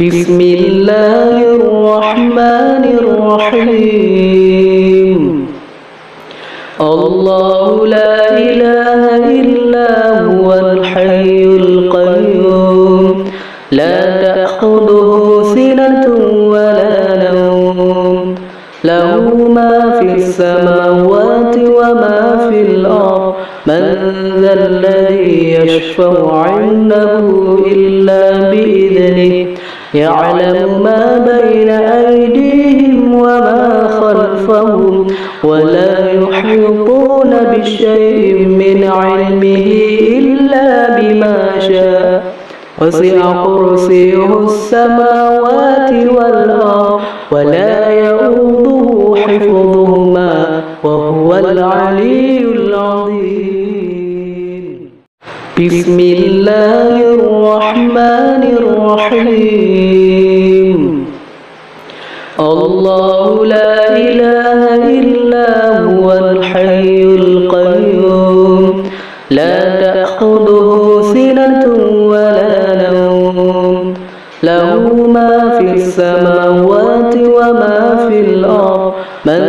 بسم الله الرحمن الرحيم الله لا إله إلا هو الحي القيوم لا تأخذه سنة ولا نوم له ما في السماوات وما في الأرض من ذا الذي يشفع عنده إلا بإذنه يعلم ما بين أيديهم وما خلفهم ولا يحيطون بشيء من علمه إلا بما شاء وسع كرسيه السماوات والأرض ولا يؤوده حفظهما وهو العلي العظيم بسم الله الرحمن الرحيم الله لا إله إلا هو الحي القيوم لا تأخذه سنة ولا نوم له ما في السماوات وما في الأرض من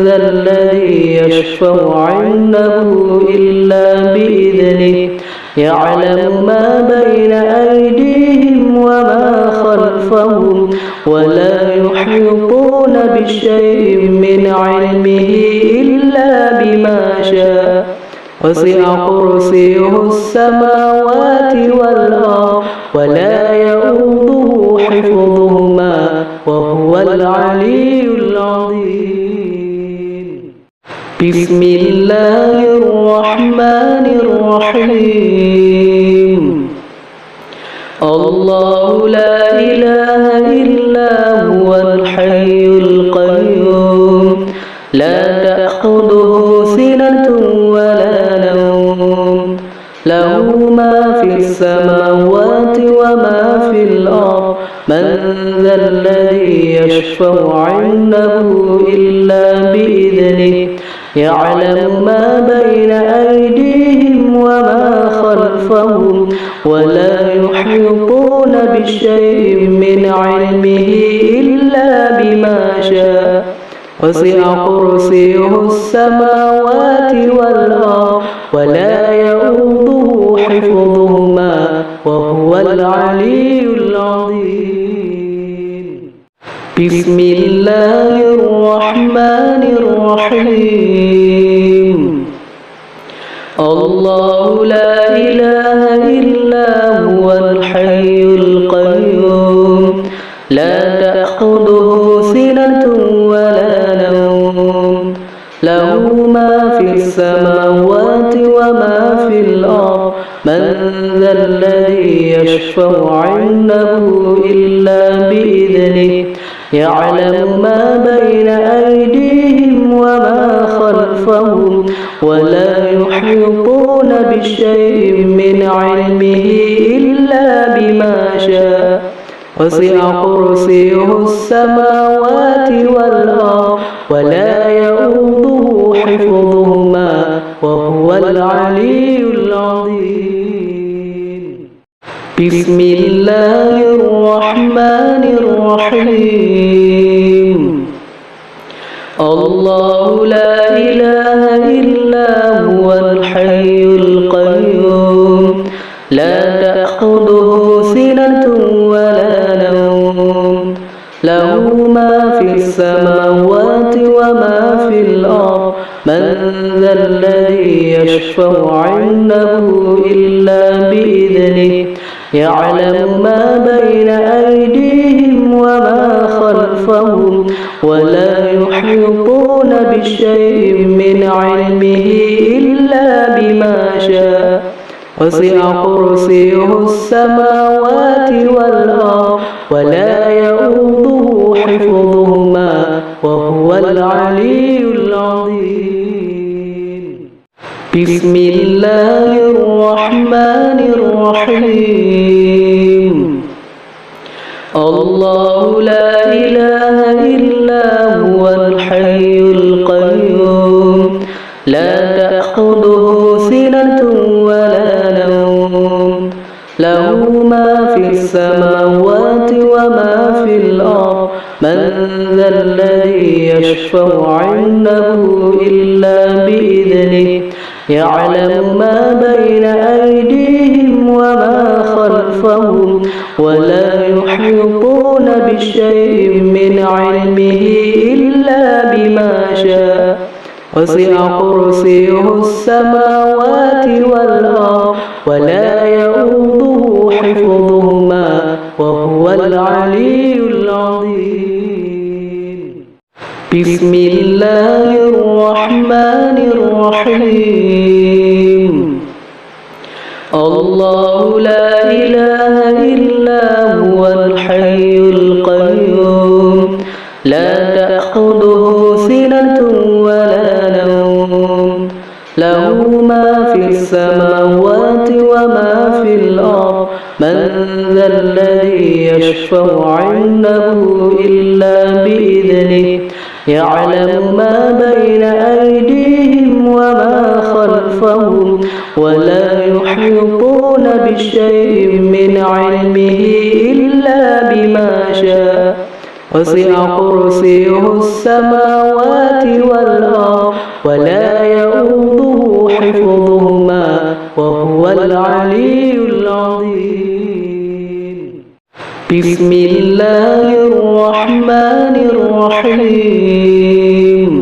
ذا الذي يشفع عنده إلا بإذنه يعلم ما بين أيديهم وما خلفهم ولا يحيطون بشيء من علمه إلا بما شاء وسع كرسيه السماوات والأرض ولا يؤوده حفظهما وهو العلي العظيم بسم الله الرحمن الرحيم الله لا إله إلا هو الحي القيوم لا تأخذه سنة ولا نوم له ما في السماوات وما في الأرض من ذا الذي يشفع عنده إلا بإذنه يعلم ما بين أيديهم وما خلفهم ولا يحيطون بشيء من علمه إلا بما شاء وسع كرسيه السماوات والأرض ولا يؤوده حفظهما وهو العلي العظيم بسم الله الرحمن الرحيم الله لا إله إلا هو الحي القيوم لا تأخذه سنة ولا نوم له ما في السماوات وما في الأرض من ذا الذي يشفع عنده إلا بإذنه يعلم ما بين أيديهم وما خلفهم ولا يحيطون بشيء من علمه إلا بما شاء وسع كرسيه السماوات والأرض ولا يؤوده حفظهما وهو العلي العظيم بسم الله الرحمن الرحيم الله لا إله إلا هو الحي القيوم لا تأخذه سنة ولا نوم له ما في السماوات وما في الأرض من ذا الذي يشفع عنده إلا بإذنه يعلم ما بين أيديهم وما خلفهم ولا يحيطون بشيء من علمه إلا بما شاء وسع كرسيه السماوات والأرض ولا يؤوده حفظهما وهو العلي العظيم بسم الله الرحمن الرحيم الله لا إله إلا هو الحي القيوم لا تأخذه سنة ولا نوم له ما في السماوات وما من ذا الذي يشفع عنده إلا بإذنه يعلم ما بين أيديهم وما خلفهم ولا يحيطون بشيء من علمه إلا بما شاء وسع كرسيه السماوات والأرض ولا يؤوده حفظهما وهو العلي العظيم. بسم الله الرحمن الرحيم. الله لا إله إلا هو الحي القيوم لا تأخذه سنة ولا نوم له ما في السماوات وما في الأرض من ذا الذي يشفع عنده إلا بإذنه يعلم ما بين أيديهم وما خلفهم ولا يحيطون بشيء من علمه إلا بما شاء وسع كرسيه السماوات والأرض ولا يؤوده حفظهما وهو العلي العظيم. بسم الله الرحمن الرحيم.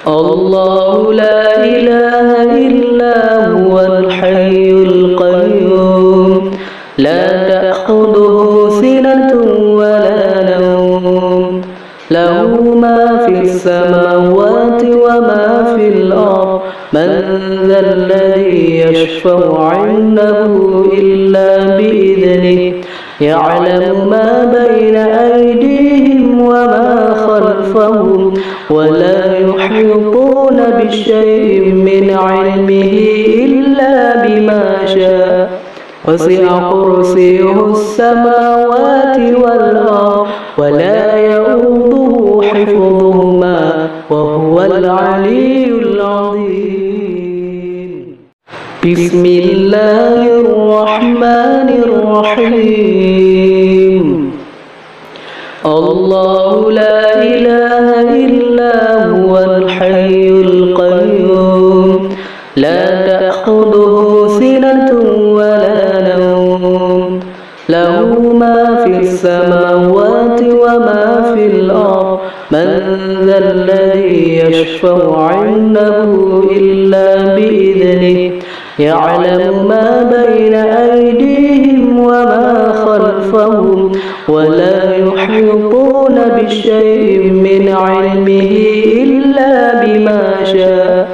الله لا إله إلا هو الحي القيوم لا تأخذه سنة ولا نوم له ما في السماوات وما في الأرض من ذا الذي يشفع عنده إلا بإذنه يعلم ما بين أيديهم وما خلفهم ولا يحيطون بشيء من علمه إلا بما شاء وسع كرسيه السماوات والأرض ولا يؤوده حفظهما وهو العلي العظيم. بسم الله الرحمن الرحيم. الله لا إله إلا هو الحي القيوم لا تأخذه سنة ولا نوم له ما في السماوات وما في الأرض من ذا الذي يشفع عنده إلا بإذنه يعلم ما بين أيديهم وما خلفهم ولا يحيطون بشيء من علمه إلا بما شاء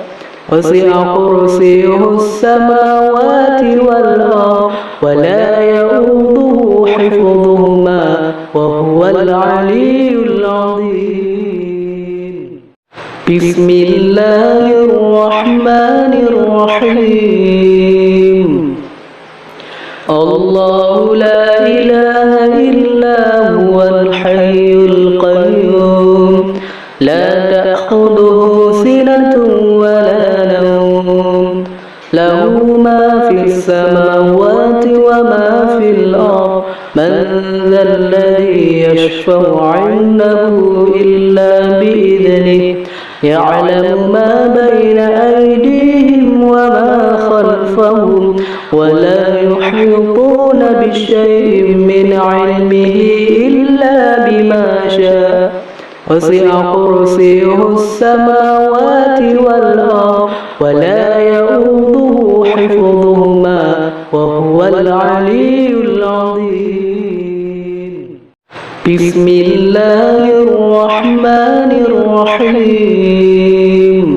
وسع كرسيه السماوات والأرض ولا يؤوده حفظهما وهو العلي العظيم. بسم الله الرحمن الرحيم. الله لا إله إلا هو الحي القيوم لا تأخذه سنة ولا نوم له ما في السماوات وما في الأرض من ذا الذي يشفع عنده إلا بإذنه يعلم ما بين أيديهم وما خلفهم ولا يحيطون بشيء من علمه إلا بما شاء وسع كرسيه السماوات والأرض ولا يؤوده حفظهما وهو العلي العظيم. بسم الله الرحمن الرحيم.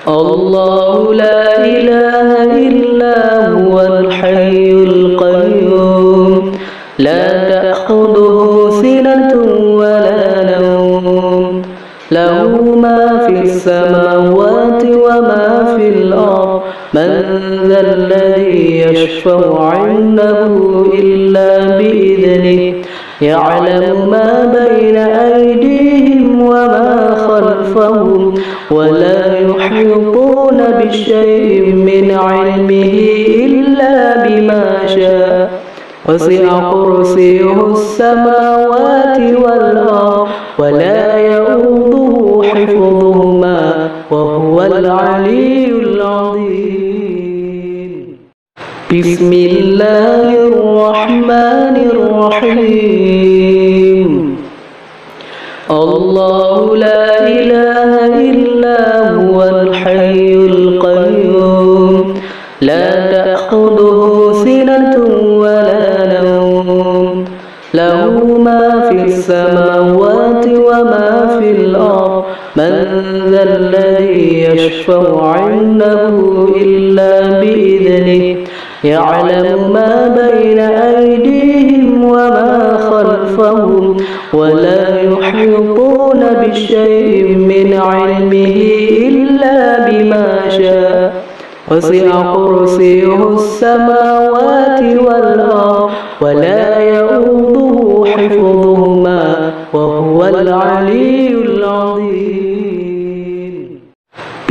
الله لا إله إلا هو الحي القيوم لا تأخذه سنة ولا نوم له ما في السماوات وما في الأرض من ذا الذي يشفع عنده إلا بإذنه يعلم ما بين أيديهم وما خلفهم ولا يحيطون بشيء من علمه إلا بما شاء وسع كرسيه السماوات والأرض ولا يؤوده حفظهما وهو العلي العظيم. بسم الله الرحمن الرحيم. الله لا إله إلا هو الحي القيوم لا تأخذه سنة ولا نوم له ما في السماوات وما في الأرض من ذا الذي يشفع عنده إلا بإذنه يعلم ما بين أيديهم وما خلفهم ولا يحيطون بشيء من علمه إلا بما شاء وسع كرسيه السماوات والأرض ولا يؤوده حفظهما وهو العلي العظيم.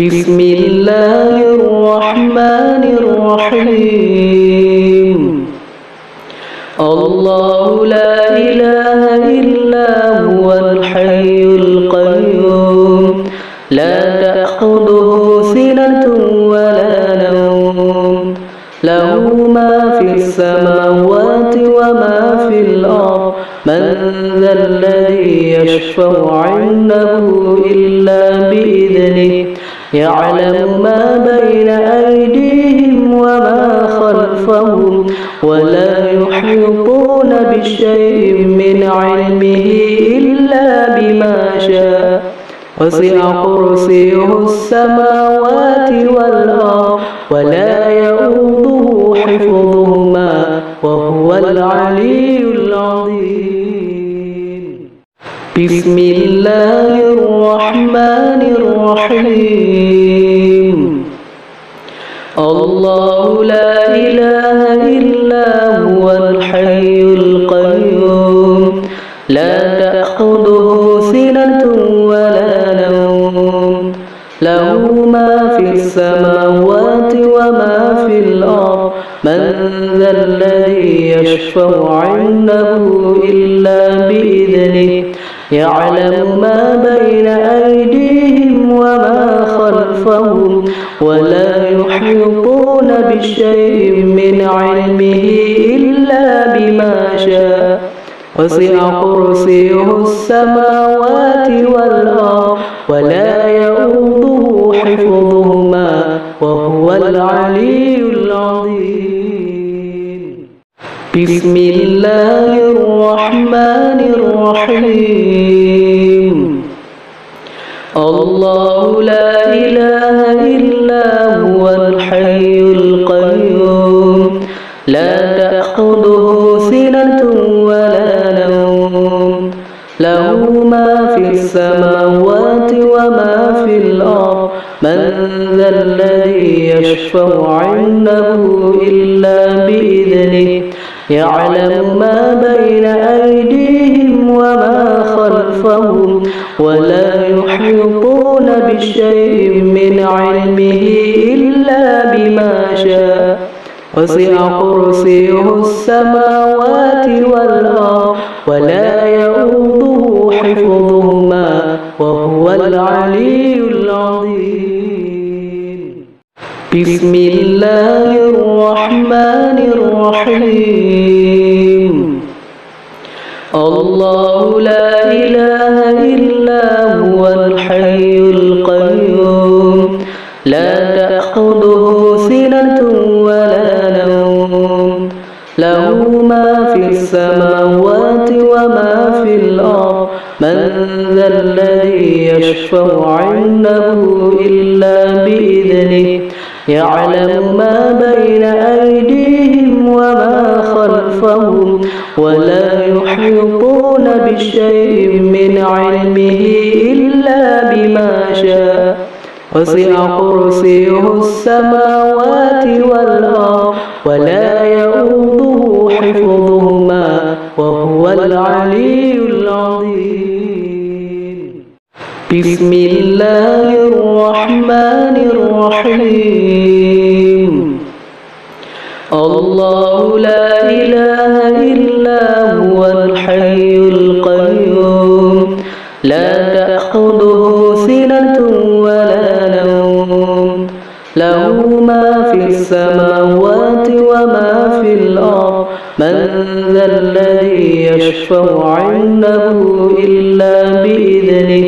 بسم الله الرحمن الرحيم. الله لا إله إلا هو الحي القيوم لا تأخذه سنة ولا نوم له ما في السماوات وما في الأرض من ذا الذي يشفع عنده إلا بإذنه يعلم ما بين أيديهم وما خلفهم ولا يحيطون بشيء من علمه إلا بما شاء وسع كرسيه السماوات والأرض ولا يؤوده حفظهما وهو العلي العظيم. بسم الله الرحمن الرحيم. الله لا إله إلا هو الحي القيوم لا تأخذه سنة ولا نوم له ما في السماوات وما في الأرض من ذا الذي يشفع عنده إلا بإذنه يعلم ما بين أيديهم وما خلفهم ولا يحيطون بشيء من علمه إلا بما شاء وسع كرسيه السماوات والأرض ولا يؤوده حفظهما وهو العلي العظيم. بسم الله الرحمن الرحيم. الله لا إله إلا هو الحي القيوم لا تأخذه سنة ولا نوم له ما في السماوات وما في الأرض من ذا الذي يشفع عنده إلا بإذنه يعلم ما بين أيديهم وما خلفهم ولا يحيطون بشيء من علمه إلا بما شاء وسع كرسيه السماوات والأرض ولا يؤوده حفظهما وهو العلي العظيم. بسم الله الرحمن الرحيم. الله لا إله إلا هو الحي القيوم لا تأخذه سنة ولا نوم له ما في السماوات وما في الأرض من ذا الذي يشفع عنده إلا بإذنه يعلم ما بين أيديهم وما خلفهم ولا يحيطون بشيء من علمه إلا بما شاء وسع كرسيه السماوات والأرض ولا يؤوده حفظهما وهو العلي العظيم. بسم الله الرحمن الرحيم. الله لا إله من ذا الذي يشفع عنده إلا بإذنه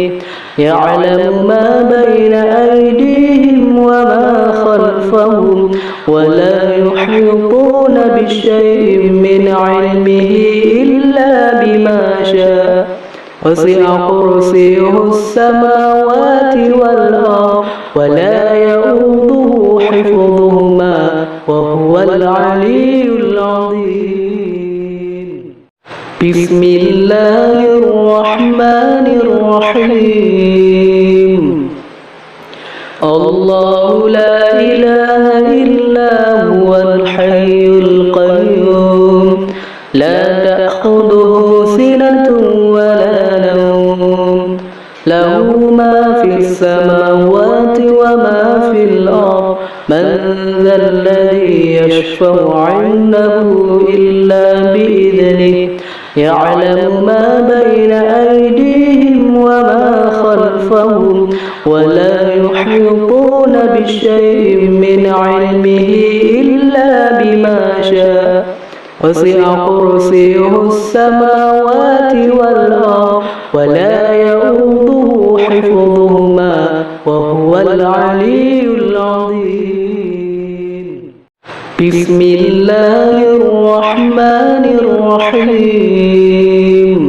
يعلم ما بين أيديهم وما خلفهم ولا يحيطون بشيء من علمه إلا بما شاء وسع كرسيه السماوات والأرض ولا يؤوده حفظهما وهو العلي العظيم. بسم الله الرحمن الرحيم. الله لا إله إلا هو الحي القيوم لا تأخذه سنة ولا نوم له ما في السماوات وما في الأرض من ذا الذي يشفع عنده إلا بإذنه يعلم ما بين أيديهم وما خلفهم ولا يحيطون بشيء من علمه إلا بما شاء وسع كرسيه السماوات والأرض ولا يؤوده حفظهما وهو العلي العظيم. بسم الله الرحمن الرحيم.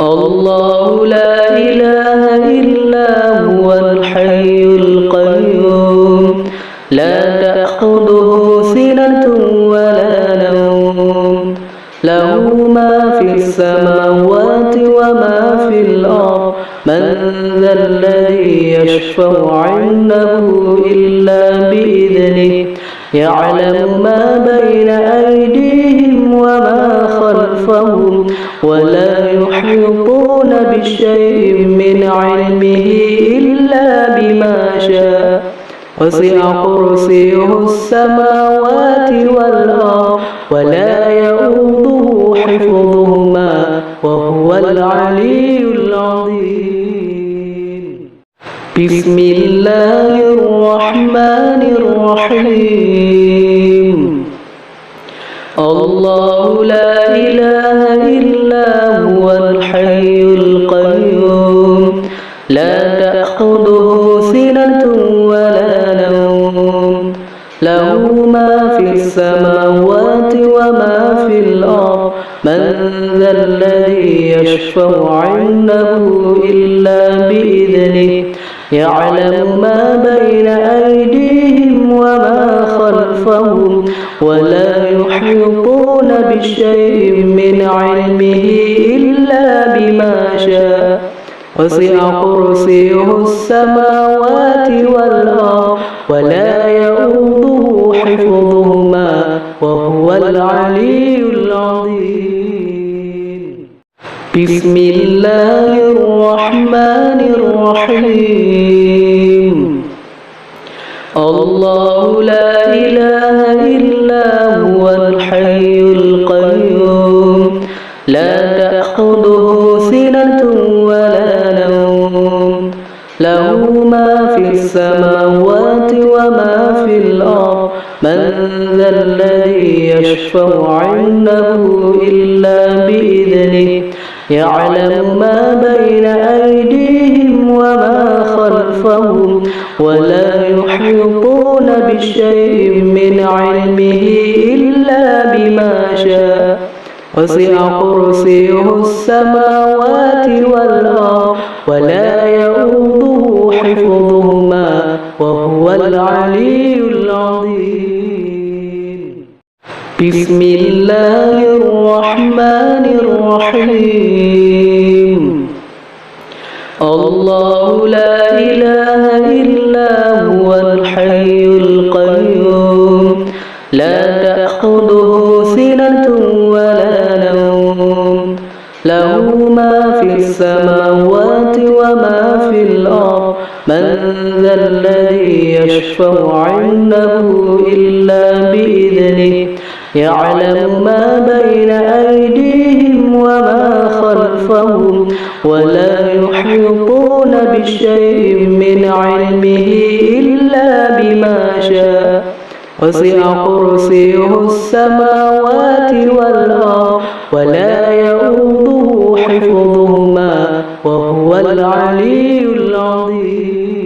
الله لا إله إلا هو الحي القيوم لا تأخذه سنة ولا نوم له ما في السماوات وما في الأرض من ذا الذي يشفع عنده إلا بإذنه يعلم ما بين أيديهم وما خلفهم ولا يحيطون بشيء من علمه إلا بما شاء وسع كرسيه السماوات والأرض ولا يؤوده حفظهما وهو العلي العظيم. بسم الله الرحمن الرحيم. الله لا إله إلا هو الحي القيوم لا تأخذه سنة ولا نوم له ما في السماوات وما في الأرض من ذا الذي يشفع عنده إلا بإذنه يعلم ما بين أيديهم وما خلفهم ولا يحيطون بشيء من علمه إلا بما شاء وسع كرسيه السماوات والأرض ولا يؤوده حفظهما وهو العلي العظيم. بسم الله الرحمن الرحيم. الله لا إله إلا هو الحي القيوم لا تأخذه سنة ولا نوم له ما في السماوات وما في الأرض من ذا الذي يشفع عنده إلا بإذنه يعلم ما بين أيديهم وما خلفهم ولا يحيطون بشيء من علمه إلا بما شاء وسع كرسيه السماوات والأرض ولا يؤوده حفظهما وهو العلي العظيم. بسم الله الرحمن الرحيم. الله لا إله إلا هو الحي القيوم لا تأخذه سنة ولا نوم له ما في السماوات وما في الأرض من ذا الذي يشفع عنده إلا بإذنه يعلم ما بين أيديهم وما خلفهم ولا يحيطون بشيء من علمه إلا بما شاء وسع كرسيه السماوات والأرض ولا يؤوده حفظهما وهو العلي العظيم.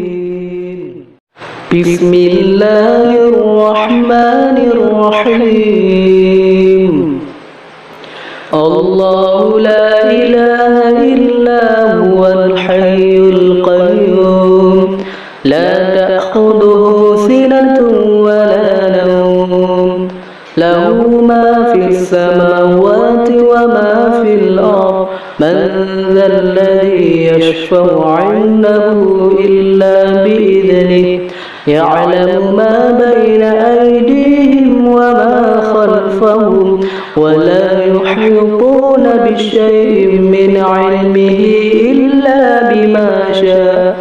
بسم الله الرحمن الرحيم. الله لا إله إلا هو الحي القيوم لا تأخذه سنة ولا نوم له ما في السماوات وما في الأرض من ذا الذي يشفع عنده إلا بإذنه يعلم ما بين أيديهم وما خلفهم ولا يحيطون بشيء من علمه إلا بما شاء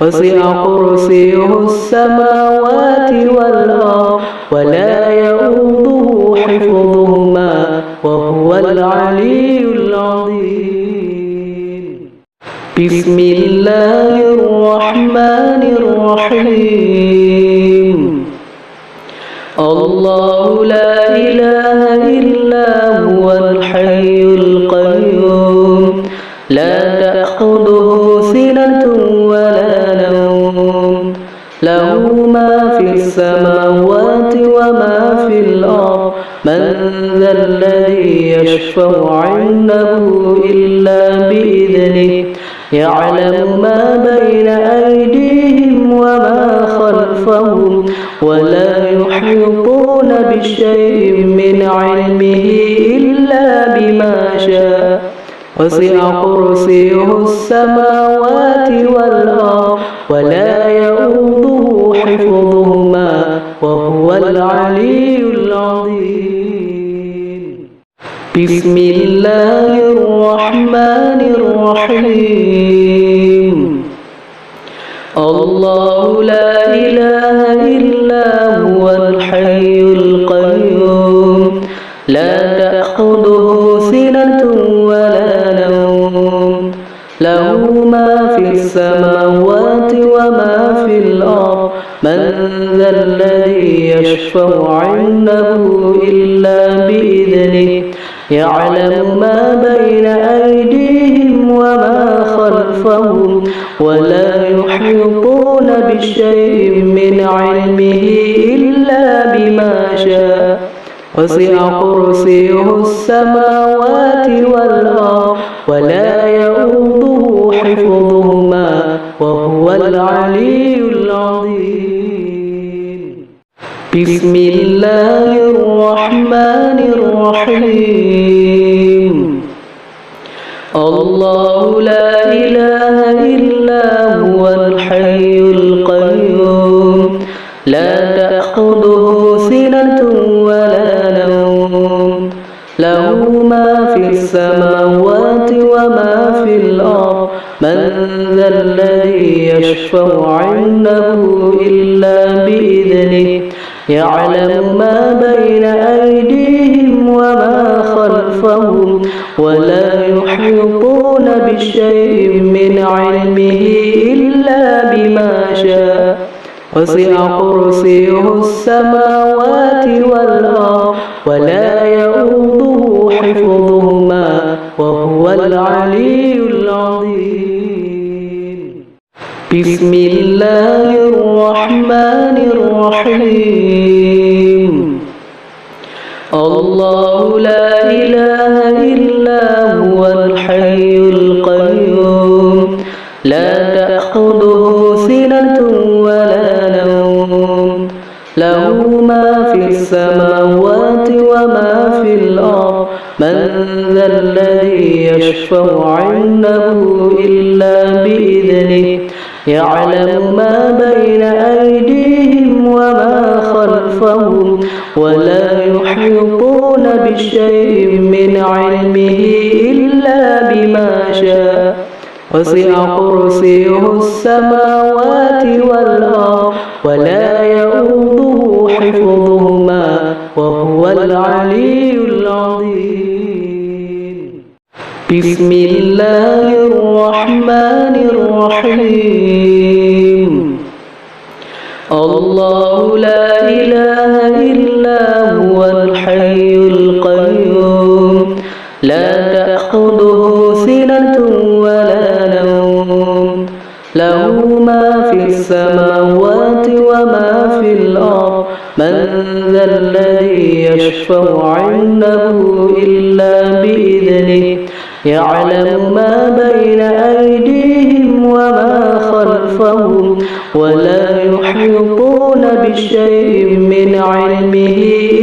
وسع كرسيه السماوات والأرض ولا يؤوده حفظهما وهو العلي العظيم. بسم الله الرحمن الرحيم. الله لا إله إلا هو الحي القيوم لا تأخذه سنة ولا نوم له ما في السماوات وما في الأرض من ذا الذي يشفع عنده إلا بإذنه يعلم ما بين أيديهم وما خلفهم ولا يحيطون بشيء من علمه إلا بما شاء وسع كرسيه السماوات والأرض ولا يؤوده حفظهما وهو العلي العظيم. بسم الله الرحمن الرحيم. الله لا إله إلا هو الحي القيوم لا تأخذه سنة ولا نوم له ما في السماوات وما في الأرض من ذا الذي يشفع عنده إلا بإذنه يعلم ما بين أيديهم وما خلفهم ولا يحيطون بشيء من علمه إلا بما شاء وسع كرسيه السماوات والأرض ولا يؤوده حفظهما وهو العلي العظيم. بسم الله الرحمن الرحيم. الله لا إله إلا هو الحي القيوم لا تأخذه سنة ولا نوم له ما في السماوات وما في الأرض من ذا الذي يشفع عنده إلا بإذنه يعلم ما بين أيديهم وما خلفهم ولا يحيطون بشيء من علمه إلا بما شاء وسع كرسيه السماوات والأرض ولا يؤوده حفظهما وهو العلي العظيم. بسم الله الرحمن الرحيم. الرحيم. الله لا إله إلا هو الحي القيوم لا تأخذه سنة ولا نوم له ما في السماوات وما في الأرض من ذا الذي يشفع عنده إلا بإذنه يعلم ما بين أيديهم وما خلفهم ولا يحيطون بشيء من علمه إلا بما شاء وسع كرسيه السماوات والأرض ولا يؤوده حفظهما وهو العلي العظيم. بسم الله الرحمن الرحيم. الله لا إله إلا هو الحي القيوم لا تأخذه سنة ولا نوم له ما في السماوات وما في الأرض من ذا الذي يشفع عنده إلا بإذنه يعلم ما بين أيديهم وما خلفهم ولا يحيطون بشيء من علمه إلا بما شاء وسع كرسيه السماوات والأرض ولا يؤوده حفظهما وهو العلي العظيم. بسم الله الرحمن الرحيم. الله لا إله إله إلا هو الحي القيوم لا تأخذه سنة ولا نوم له ما في السماوات وما في الأرض من ذا الذي يشفع عنده إلا بإذنه يعلم ما بين أيديهم وما خلفهم ولا يحيطون بشيء من علمه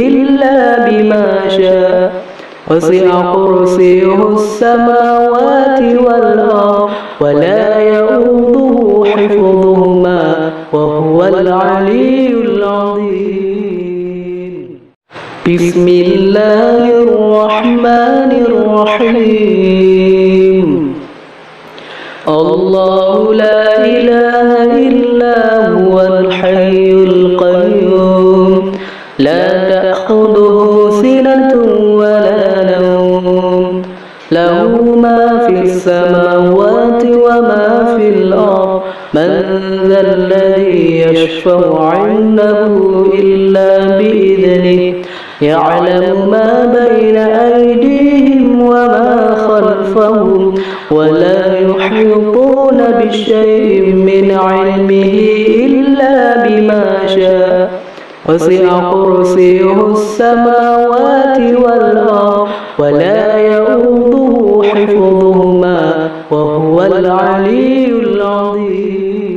إلا بما شاء وسع كرسيه السماوات والأرض ولا يؤوده حفظهما وهو العلي العظيم بسم الله الرحمن الرحيم الله لا إله إلا هو الحي القيوم لا تأخذه سنة ولا نوم له ما في السماوات وما في الأرض من ذا الذي يشفع عنده إلا بإذنه يعلم ما بين أيديهم وما خلفهم ولا يحيطون بشيء من علمه إلا بما شاء وسع كرسيه السماوات والأرض ولا يؤوده حفظهما وهو العلي العظيم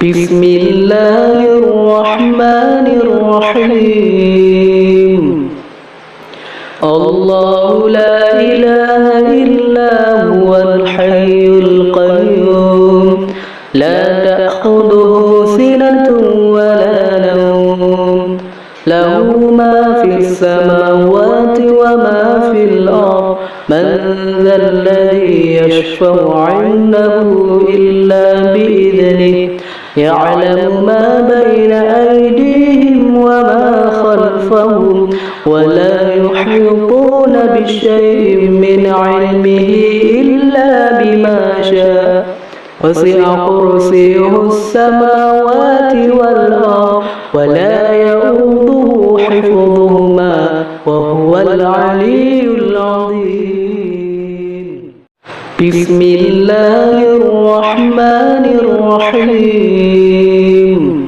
بسم الله الرحمن الرحيم الله لا إله إلا هو الحي القيوم لا تأخذه سنة ولا نوم له ما في السماوات وما في الأرض من ذا الذي يشفع عنده إلا بإذنه يعلم ما بين أيديهم وما خلفهم ولا يحيطون بشيء من علمه إلا بما شاء وسع كرسيه السماوات والأرض ولا يؤوده حفظهما وهو العلي العظيم بسم الله الرحمن الرحيم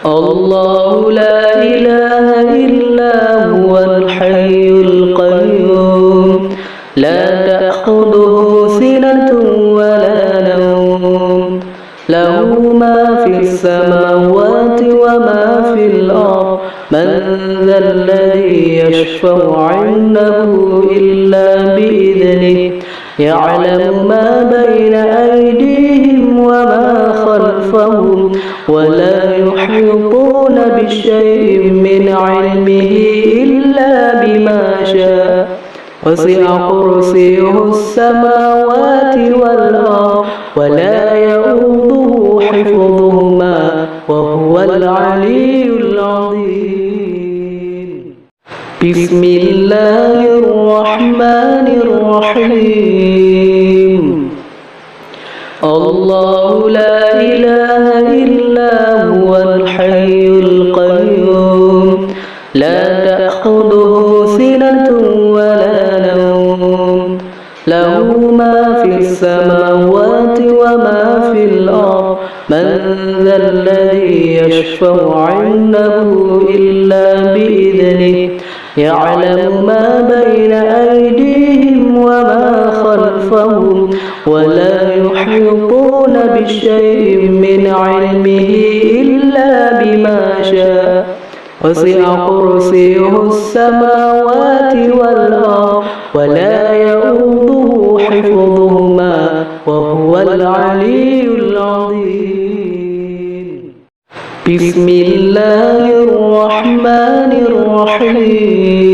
الله لا إله إلا هو الحي القيوم لا تأخذه سنة ولا نوم له ما في السماوات وما في الأرض من ذا الذي يشفع عنده إلا بإذنه يعلم ما بين أيديهم وما خلفهم ولا يحيطون بشيء من علمه إلا بما شاء وسع كرسيه السماوات والأرض ولا يؤوده حفظهما وهو العلي العظيم بسم الله الرحمن الرحيم الله لا إله إلا هو الحي القيوم لا تأخذه سنة ولا نوم له ما في السماوات وما في الأرض من ذا الذي يشفع عنده إلا بإذنه يعلم ما بين أيديهم وما خلفهم ولا يحيطون بشيء من علمه إلا بما شاء وسع كرسيه السماوات والأرض ولا يؤوده حفظهما وهو العلي العظيم بسم الله الرحمن الرحيم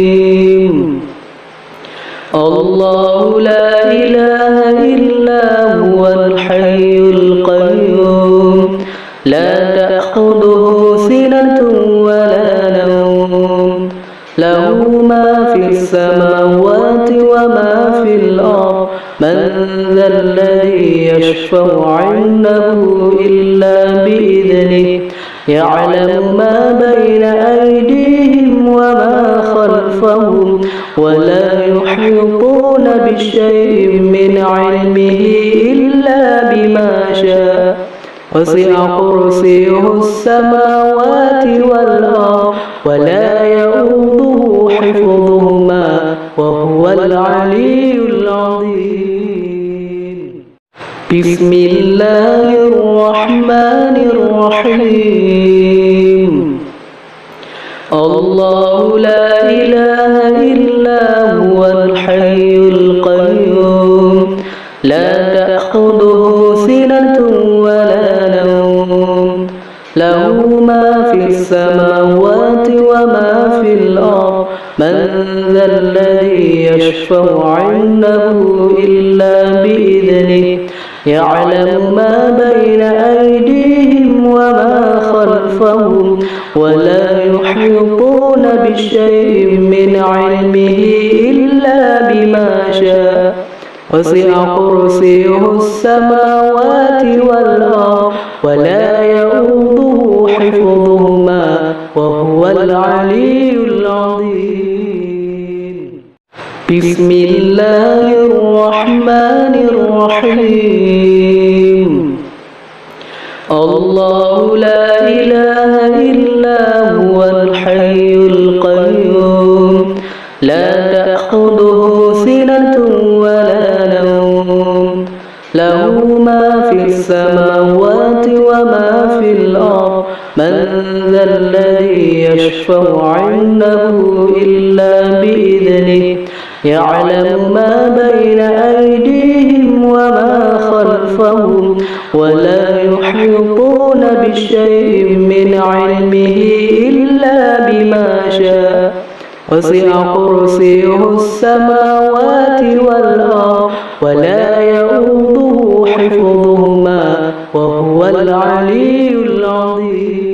الله لا إله إلا هو الحي القيوم لا تأخذه سنة ولا نوم له ما في السماوات وما في الأرض من ذا الذي يشفع عنده إلا بإذنه يعلم ما بين أيديهم وما خلفهم ولا يحيطون بشيء من علمه إلا بما شاء وسع كرسيه السماوات والأرض ولا يؤوده حفظهما وهو العلي العظيم. بسم الله الرحمن الرحيم. الله لا إله إلا هو الحي القيوم لا تأخذه سنة ولا نوم له ما في السماوات وما في الأرض من ذا الذي يشفع عنده إلا بإذنه يعلم ما بين أيديهم وما خلفهم ولا يحيطون بشيء من علمه إلا بما شاء وسع كرسيه السماوات والأرض ولا يؤوده حفظهما وهو العلي العظيم. بسم الله الرحمن الرحيم. الله لا إله إلا هو الحي القيوم لا تأخذه سنة ولا نوم له ما في السماوات وما في الأرض من ذا الذي يشفع عنده إلا بإذنه يعلم ما بين أيديهم وما خلفهم ولا يحيطون بشيء من علمه إلا بما شاء وسع كرسيه السماوات والأرض ولا يؤوده حفظهما وهو العلي العظيم.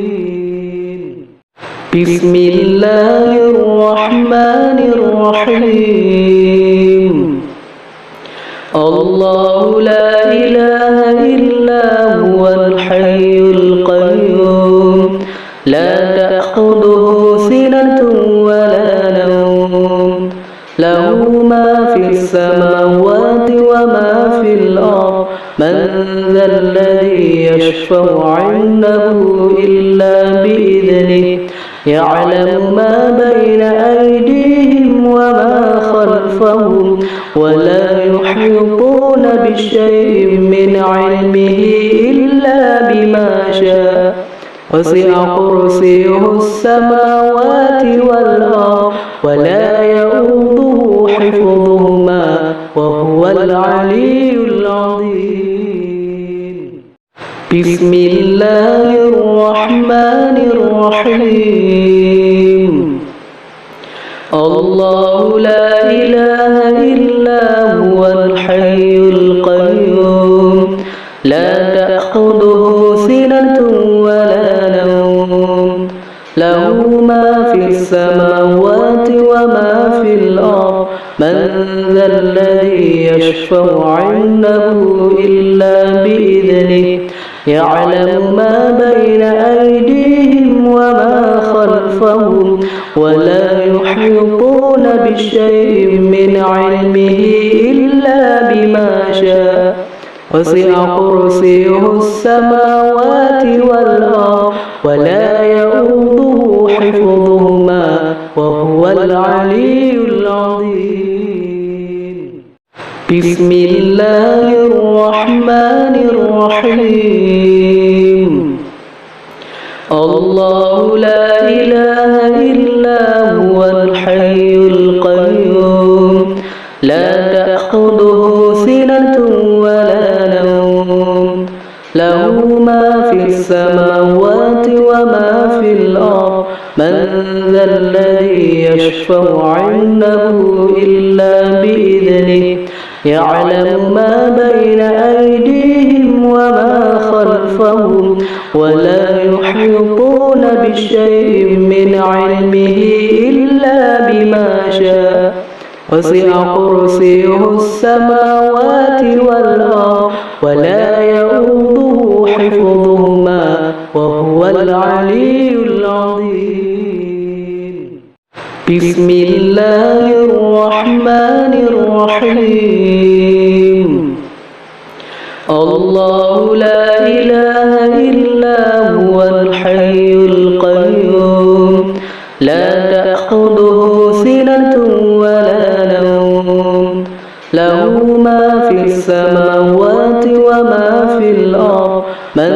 بسم الله الرحمن الرحيم. الله لا إله إلا هو الحي القيوم لا تأخذه سنة ولا نوم له ما في السماوات وما في الأرض من ذا الذي يشفع عنده إلا بإذنه يعلم ما بين أيديهم وما خلفهم ولا يحيطون بشيء من علمه إلا بما شاء وسع كرسيه السماوات والأرض ولا يؤوده حفظهما وهو العلي العظيم. بسم الله الرحمن الرحيم. الله لا إله إلا هو الحي القيوم لا تأخذه سنة ولا نوم له ما في السماوات وما في الأرض من ذا الذي يشفع عنده إلا بإذنه يعلم ما بين أيديهم وما خلفهم ولا يحيطون بشيء من علمه إلا بما شاء وسع كرسيه السماوات. السماوات والأرض ولا يؤوده حفظهما وهو العلي العظيم. بسم الله الرحمن الرحيم. الله لا إله إلا هو الحي القيوم لا تأخذه سنة ولا نوم له ما في السماوات وما في الأرض من ذا الذي يشفع عنده إلا بإذنه يعلم ما بين أيديهم وما خلفهم ولا يحيطون بشيء من علمه إلا بما شاء وسع كرسيه السماوات والأرض وهو العلي العظيم. بسم الله الرحمن الرحيم. الله لا إله إلا هو الحي القيوم لا تأخذه سنة ولا نوم له ما في السماوات وما في الأرض من ذا الذي يشفع عنده إلا بإذنه يعلم ما بين أيديهم وما خلفهم ولا يحيطون بشيء من علمه إلا بما شاء وسع كرسيه السماوات والأرض ولا يؤوده حفظهما وهو العلي العظيم. بسم الله الرحمن الرحيم. الله لا إله إلا هو الحي القيوم لا تأخذه سنة ولا نوم له ما في السماوات وما في الأرض من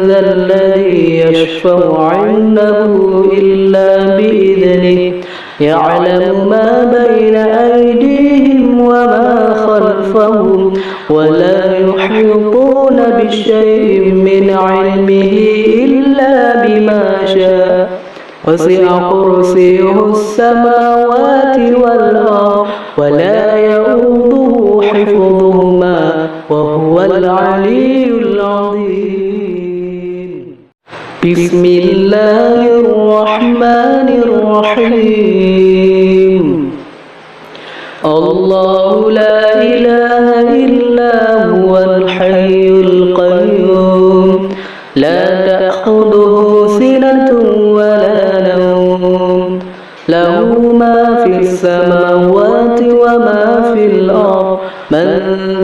ذا الذي يشفع عنده إلا بإذنه يعلم ما بين أيديهم وما خلفهم ولا يحيطون بشيء من علمه إلا بما شاء وسع كرسيه السماوات والأرض ولا يؤوده حفظهما وهو العلي العظيم. بسم الله الرحمن الرحيم. الله لا إله إلا هو الحي القيوم لا تأخذه سنة ولا نوم له ما في السماوات وما في الأرض من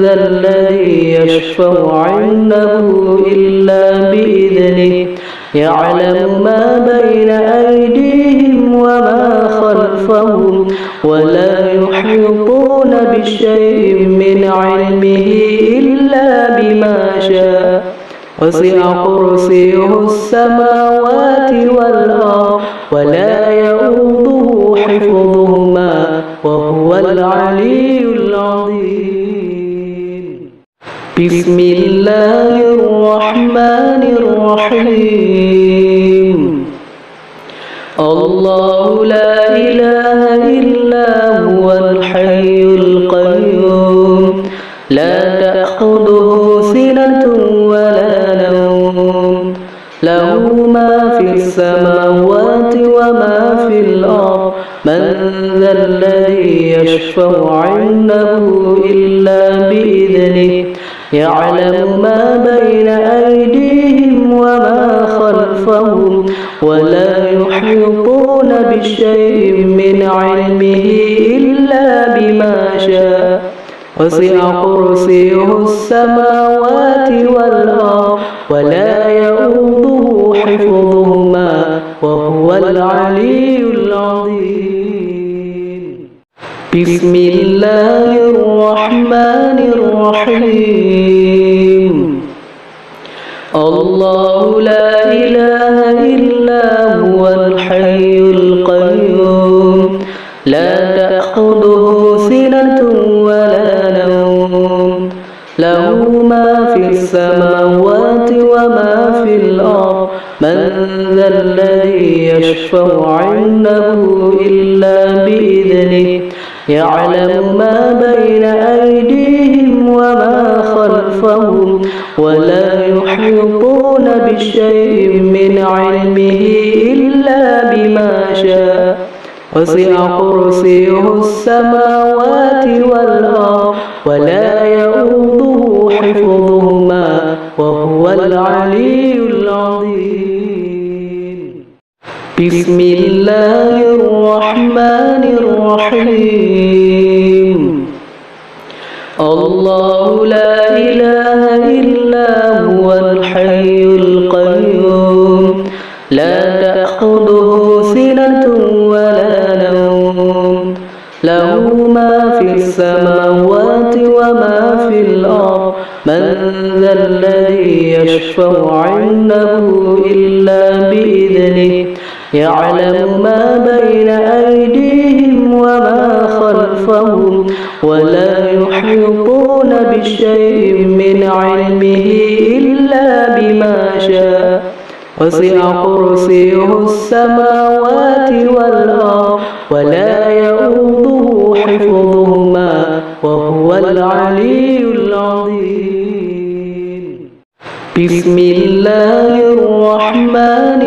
ذا الذي يشفع عنده إلا بإذنه يعلم ما بين أيديهم وما خلفهم ولا يحيطون بشيء من علمه إلا بما شاء وسع كرسيه السماوات والأرض ولا يؤوده حفظهما وهو العلي العظيم. بسم الله الرحمن الرحيم. الله لا إله إلا هو الحي القيوم لا تأخذه سنة ولا نوم له ما في السماوات وما في الأرض من ذا الذي يشفع عنده إلا بإذنه يعلم ما بين أيديهم وما خلفهم ولا يحيطون بشيء من علمه إلا بما شاء وسع كرسيه السماوات والأرض ولا يؤوده حفظهما وهو العلي العظيم. بسم الله الرحمن الرحيم. الله لا إله إلا هو الحي القيوم لا تأخذه سنة ولا نوم له ما في السماوات وما في الأرض من ذا الذي يشفع عنده إلا بإذنه يعلم ما بين أيديهم وما خلفهم ولا يحيطون بشيء من علمه إلا بما شاء وسع كرسيه السماوات والأرض ولا يؤوده حفظهما وهو العلي العظيم. بسم الله الرحمن الرحيم. الله لا إله إلا هو الحي القيوم لا تأخذه سنة ولا نوم له ما في السماوات وما في الأرض من ذا الذي يشفع عنده إلا بإذنه يعلم ما بين أيديهم وما خلفهم ولا يحيطون بشيء من علمه إلا بما شاء وسع كرسيه السماوات والأرض ولا يؤوده حفظهما وهو العلي العظيم. بسم الله الرحمن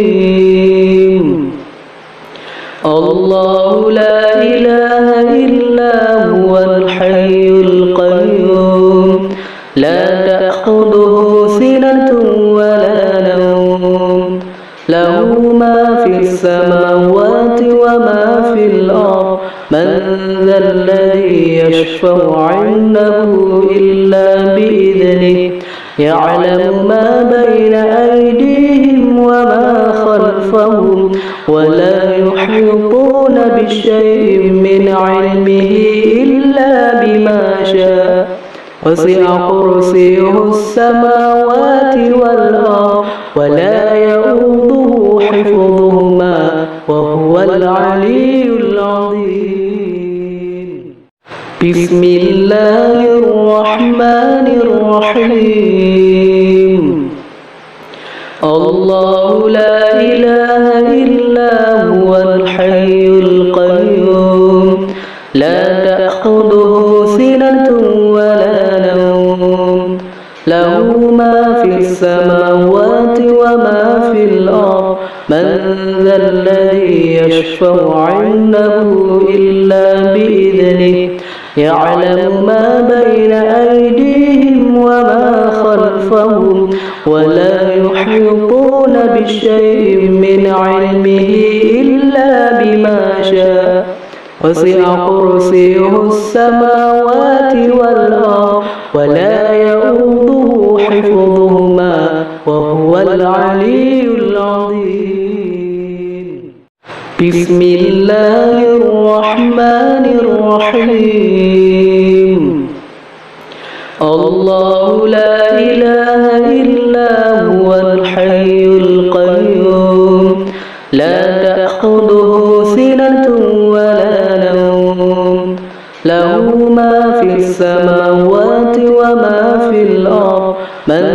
الرحيم. الله لا إله إلا هو الحي القيوم لا تأخذه سنة ولا من ذا الذي يشفع عنده إلا بإذنه يعلم ما بين أيديهم وما خلفهم ولا يحيطون بشيء من علمه إلا بما شاء وسع كرسيه السماوات والأرض ولا يؤوده حفظهما وهو العلي العظيم. بسم الله الرحمن الرحيم. الله لا إله إلا هو الحي القيوم لا تأخذه سنة ولا نوم له ما في السماوات وما في الأرض من ذا الذي يشفع عنده إلا بإذنه يعلم ما بين أيديهم وما خلفهم ولا يحيطون بشيء من علمه إلا بما شاء وسع كرسيه السماوات والأرض ولا يؤوده حفظهما وهو العلي العظيم. بسم الله الرحمن الرحيم. الله لا إله إلا هو الحي القيوم لا تأخذه سنة ولا نوم له ما في السماوات وما في الأرض من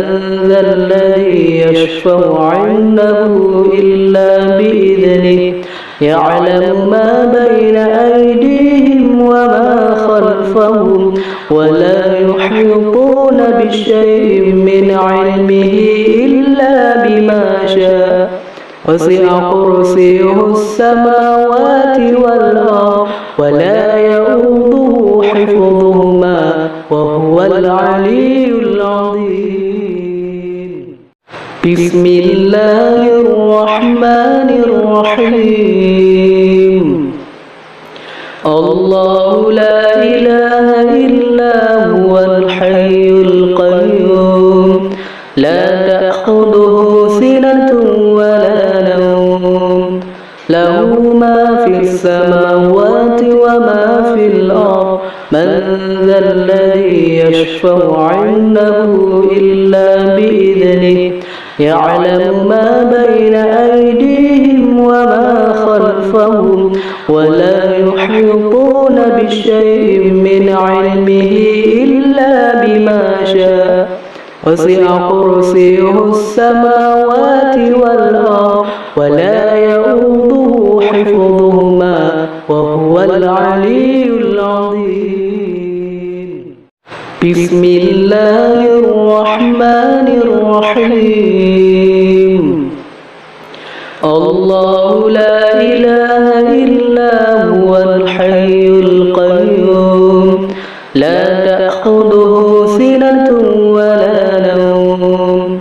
ذا الذي يشفع عنده إلا بإذنه يعلم ما بين أيديهم وما خلفهم ولا يحيطون بشيء من علمه إلا بما شاء وسع كرسيه السماوات والأرض ولا يؤوده حفظهما وهو العلي العظيم. بسم الله الرحمن الرحيم. الله لا إله إلا هو الحي القيوم لا تأخذه سنة ولا نوم له ما في السماوات وما في الأرض من ذا الذي يشفع عنده إلا بإذنه يعلم ما بين أيديهم وما خلفهم ولا يحيطون بشيء من علمه إلا بما شاء وسع كرسيه السماوات والأرض ولا يؤوده حفظهما وهو العلي العظيم. بسم الله الرحمن الرحيم. الله لا إله إلا هو الحي القيوم لا تأخذه سنة ولا نوم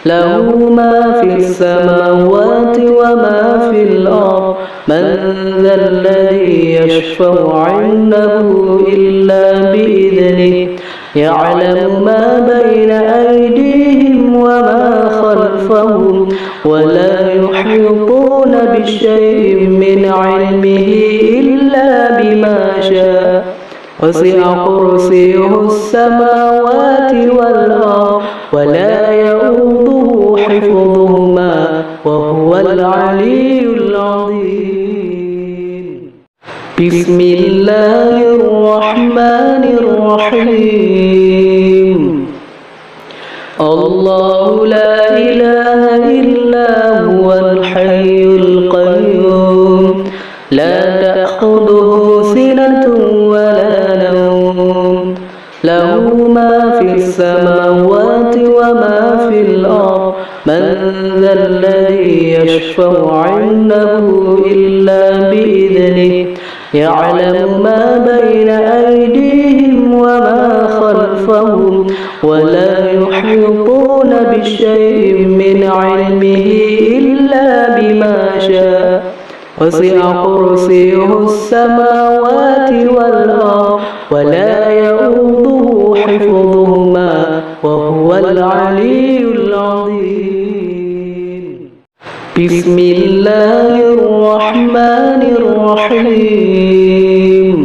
له ما في السماوات وما في الأرض من ذا الذي يشفع عنده إلا بإذنه يعلم ما بين أيديهم وما خلفهم ولا يحيطون بشيء من علمه إلا بما شاء وسع كرسيه السماوات والأرض ولا يؤوده حفظهما وهو العلي العظيم. بسم الله الرحمن الرحيم. الله لا إله إلا هو الحي القيوم لا تأخذه سنة ولا نوم له ما في السماوات وما في الأرض من ذا الذي يشفع عنده إلا بإذنه يعلم ما بين أيديهم وما خلفهم ولا يحيطون بشيء من علمه إلا بما شاء وسع كرسيه السماوات والأرض ولا يؤوده حفظهما وهو العلي العظيم. بسم الله الرحمن الرحيم.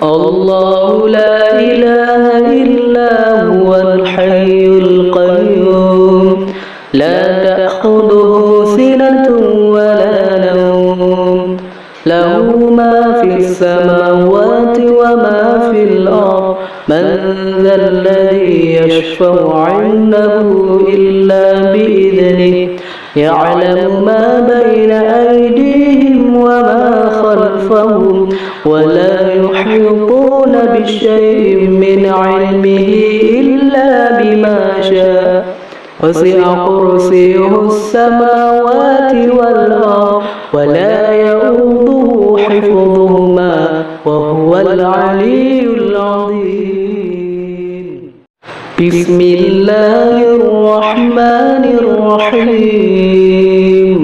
الله لا إله إلا هو الحي القيوم لا تأخذه سنة ولا نوم له ما في السماوات وما في الأرض من ذا الذي يشفع عنده إلا بإذنه يعلم ما بين أيديهم وما خلفهم ولا يحيطون بشيء من علمه إلا بما شاء وسع كرسيه السماوات والأرض ولا يؤوده حفظهما وهو العلي العظيم. بسم الله الرحمن الرحيم.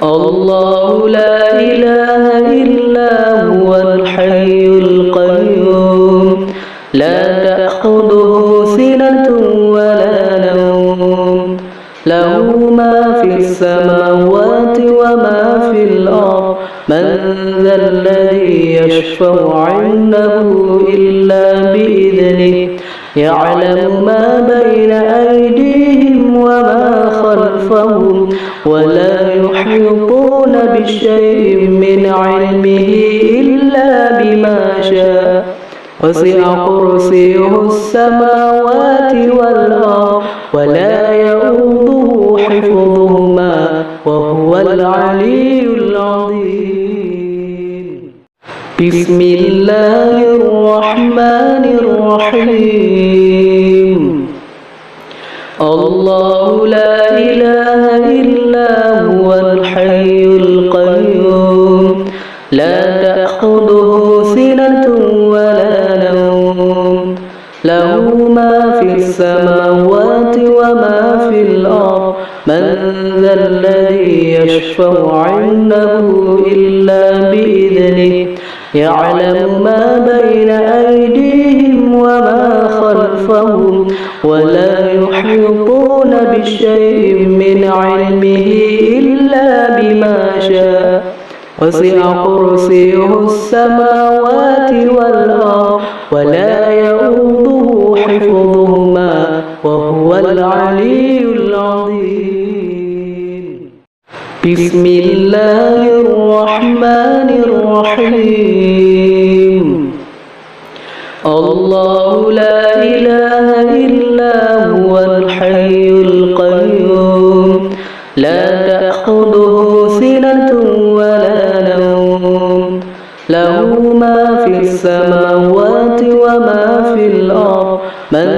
الله لا إله إلا هو الحي القيوم لا تأخذه سنة ولا نوم له ما في السماوات وما في الأرض من ذا الذي يشفع عنده إلا بإذنه يعلم ما بين أيديهم وما خلفهم ولا يحيطون بشيء من علمه إلا بما شاء وسع كرسيه السماوات والأرض ولا يؤوده حفظهما وهو العلي العظيم. بسم الله الرحمن الرحيم. الله لا إله إلا هو الحي القيوم لا تأخذه سنة ولا نوم له ما في السماوات وما في الأرض من ذا الذي يشفع عنده إلا بإذنه يعلم ما بين أيديهم وما خلفهم ولا يحيطون بشيء من علمه إلا بما شاء وسع كرسيه السماوات والأرض ولا يؤوده حفظهما وهو العلي العظيم. بسم الله الرحمن الرحيم. الله لا إله إلا هو الحي القيوم لا تأخذه سنة ولا نوم له ما في السماوات وما في الأرض من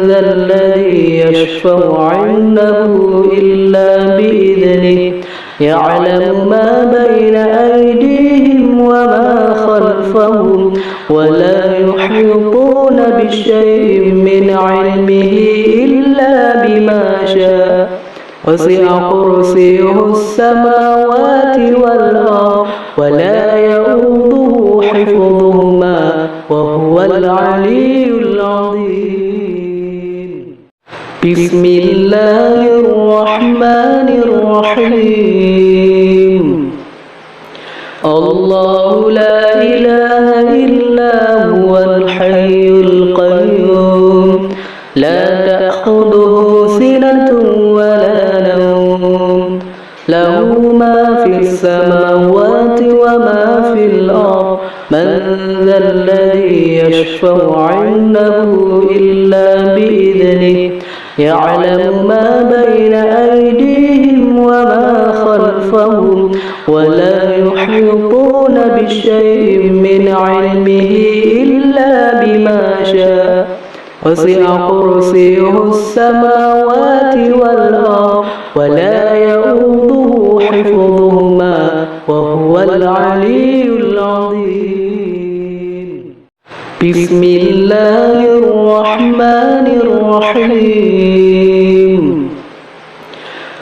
ذا الذي يشفع عنده إلا بإذنه يعلم ما بين أيديهم وما خلفهم ولا يحيطون بشيء من علمه إلا بما شاء وسع كرسيه السماوات والأرض ولا يؤوده حفظهما وهو العلي العظيم. بسم الله الرحمن الرحيم. الرحيم. الله لا إله إلا هو الحي القيوم لا تأخذه سنة ولا نوم له ما في السماوات وما في الأرض من ذا الذي يشفع عنده إلا بإذنه يعلم ما بين أيديهم وما خلفهم ولا يحيطون بشيء من علمه إلا بما شاء وسع كرسيه السماوات والأرض ولا يؤوده حفظهما وهو العلي العظيم. بسم الله الرحمن الرحيم. الله لا إله إلا هو الحي القيوم لا تأخذه سنة ولا نوم له ما في السماوات وما في الأرض من ذا الذي يشفع عنده إلا بإذنه يعلم ما بين أيديهم وما خلفهم ولا يحيطون بشيء من علمه إلا بما شاء وسع كرسيه السماوات والأرض ولا يؤوده حفظهما وهو العلي العظيم. بسم الله الرحمن الرحيم.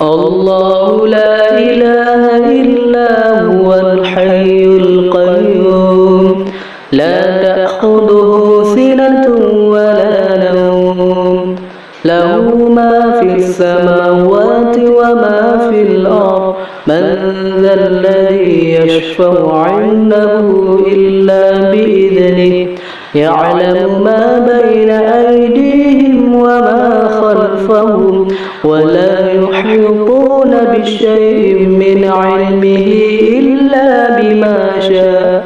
الله لا إله إله إلا هو الحي القيوم لا تأخذه سنة ولا نوم له ما في السماوات وما في الأرض من ذا الذي يشفع عنده إلا بإذنه يعلم ما بين أيديهم وما خلفهم ولا يحيطون بشيء من علمه إلا بما شاء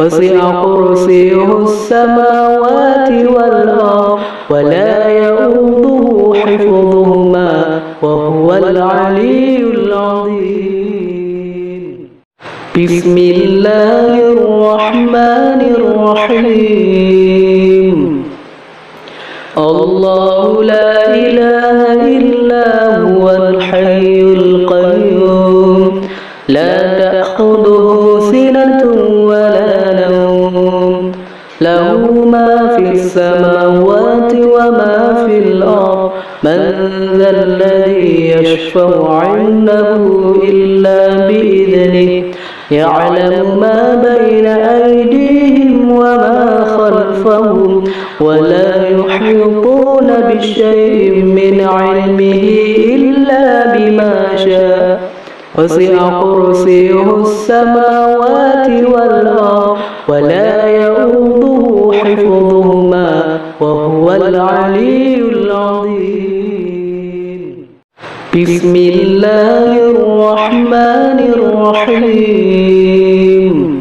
وسع كرسيه السماوات والأرض ولا يؤوده حفظهما وهو العلي العظيم بسم الله الرحمن الرحيم الله لا إله إلا هو الحي القيوم لا تأخذه سنة ولا نوم له ما في السماوات وما في الأرض من ذا الذي يشفع عنده إلا بإذنه يعلم ما بين أيديهم وما خلفهم ولا يحيطون بشيء من علمه إلا بما شاء وسع كرسيه السماوات والأرض ولا يؤوده حفظهما وهو العلي العظيم بسم الله الرحمن الرحيم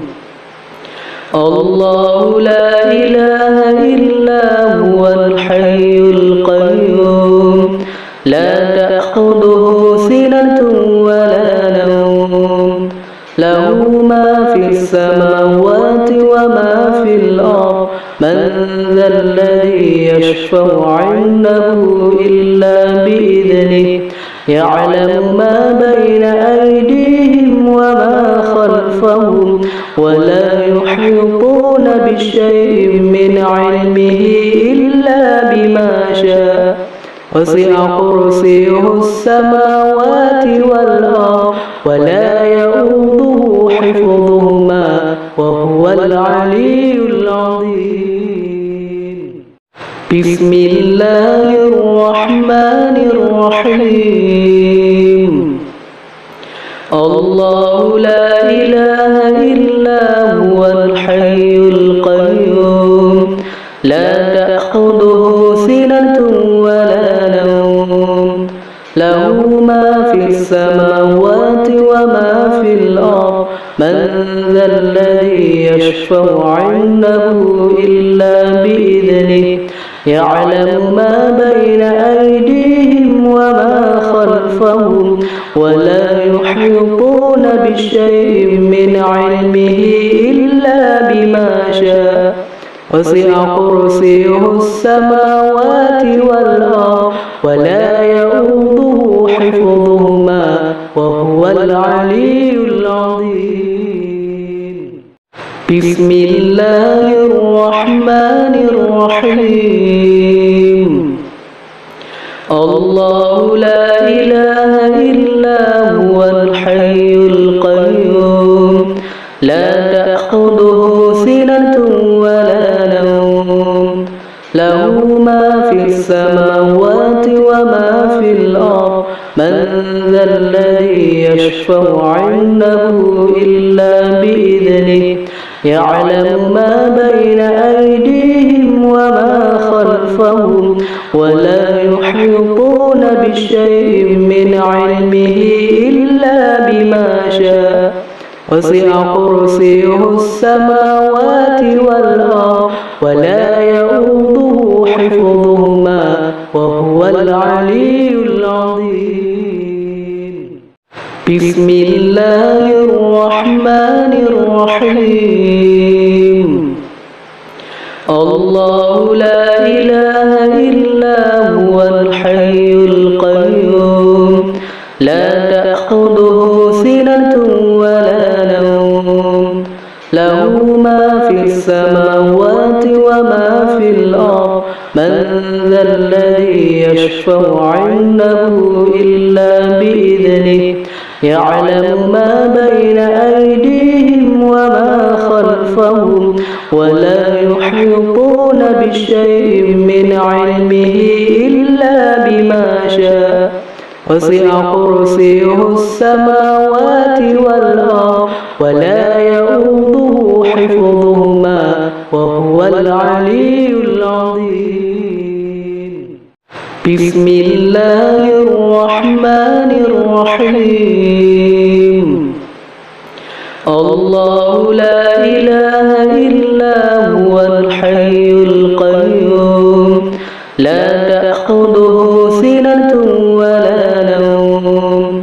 الله لا إله إلا هو الحي القيوم لا تأخذه سنة ولا نوم له ما في السماوات وما في الأرض من ذا الذي يشفع عنده إلا بإذنه يعلم ما بين أيديهم وما خلفهم ولا يحيطون بشيء من علمه إلا بما شاء وسع كرسيه السماوات والأرض ولا يؤوده حفظهما وهو العلي العظيم بسم الله الرحمن الرحيم الله لا إله إلا هو الحي القيوم لا تأخذه سنة ولا نوم له ما في السماوات وما في الأرض من ذا الذي يشفع عنده إلا بإذنه يعلم ما بين أيديهم وما خلفهم ولا يحيطون بشيء من علمه إلا بما شاء وسع كرسيه السماوات والأرض ولا يؤوده حفظهما وهو العلي العظيم بسم الله الرحمن الرحيم الله لا إله إلا هو الحي القيوم لا تأخذه سنة ولا نوم له ما في السماوات وما في الأرض من ذا الذي يشفع عنده إلا بإذنه يعلم ما بين أيديهم وما خلفهم ولا يحيطون بشيء من علمه إلا بما شاء وسع كرسيه السماوات والأرض ولا يؤوده حفظهما وهو العلي العظيم بسم الله الرحمن الرحيم الله لا إله إلا هو الحي القيوم لا تأخذه سنة ولا نوم له ما في السماوات وما في الأرض من ذا الذي يشفع عنده إلا بإذنه يعلم ما بين أيديهم وما خلفهم ولا يحيطون بشيء من علمه إلا بما شاء وسع كرسيه السماوات والأرض ولا يؤوده حفظهما وهو العلي العظيم. بسم الله الرحمن الرحيم. الله لا إله إلا هو الحي القيوم لا تأخذه سنة ولا نوم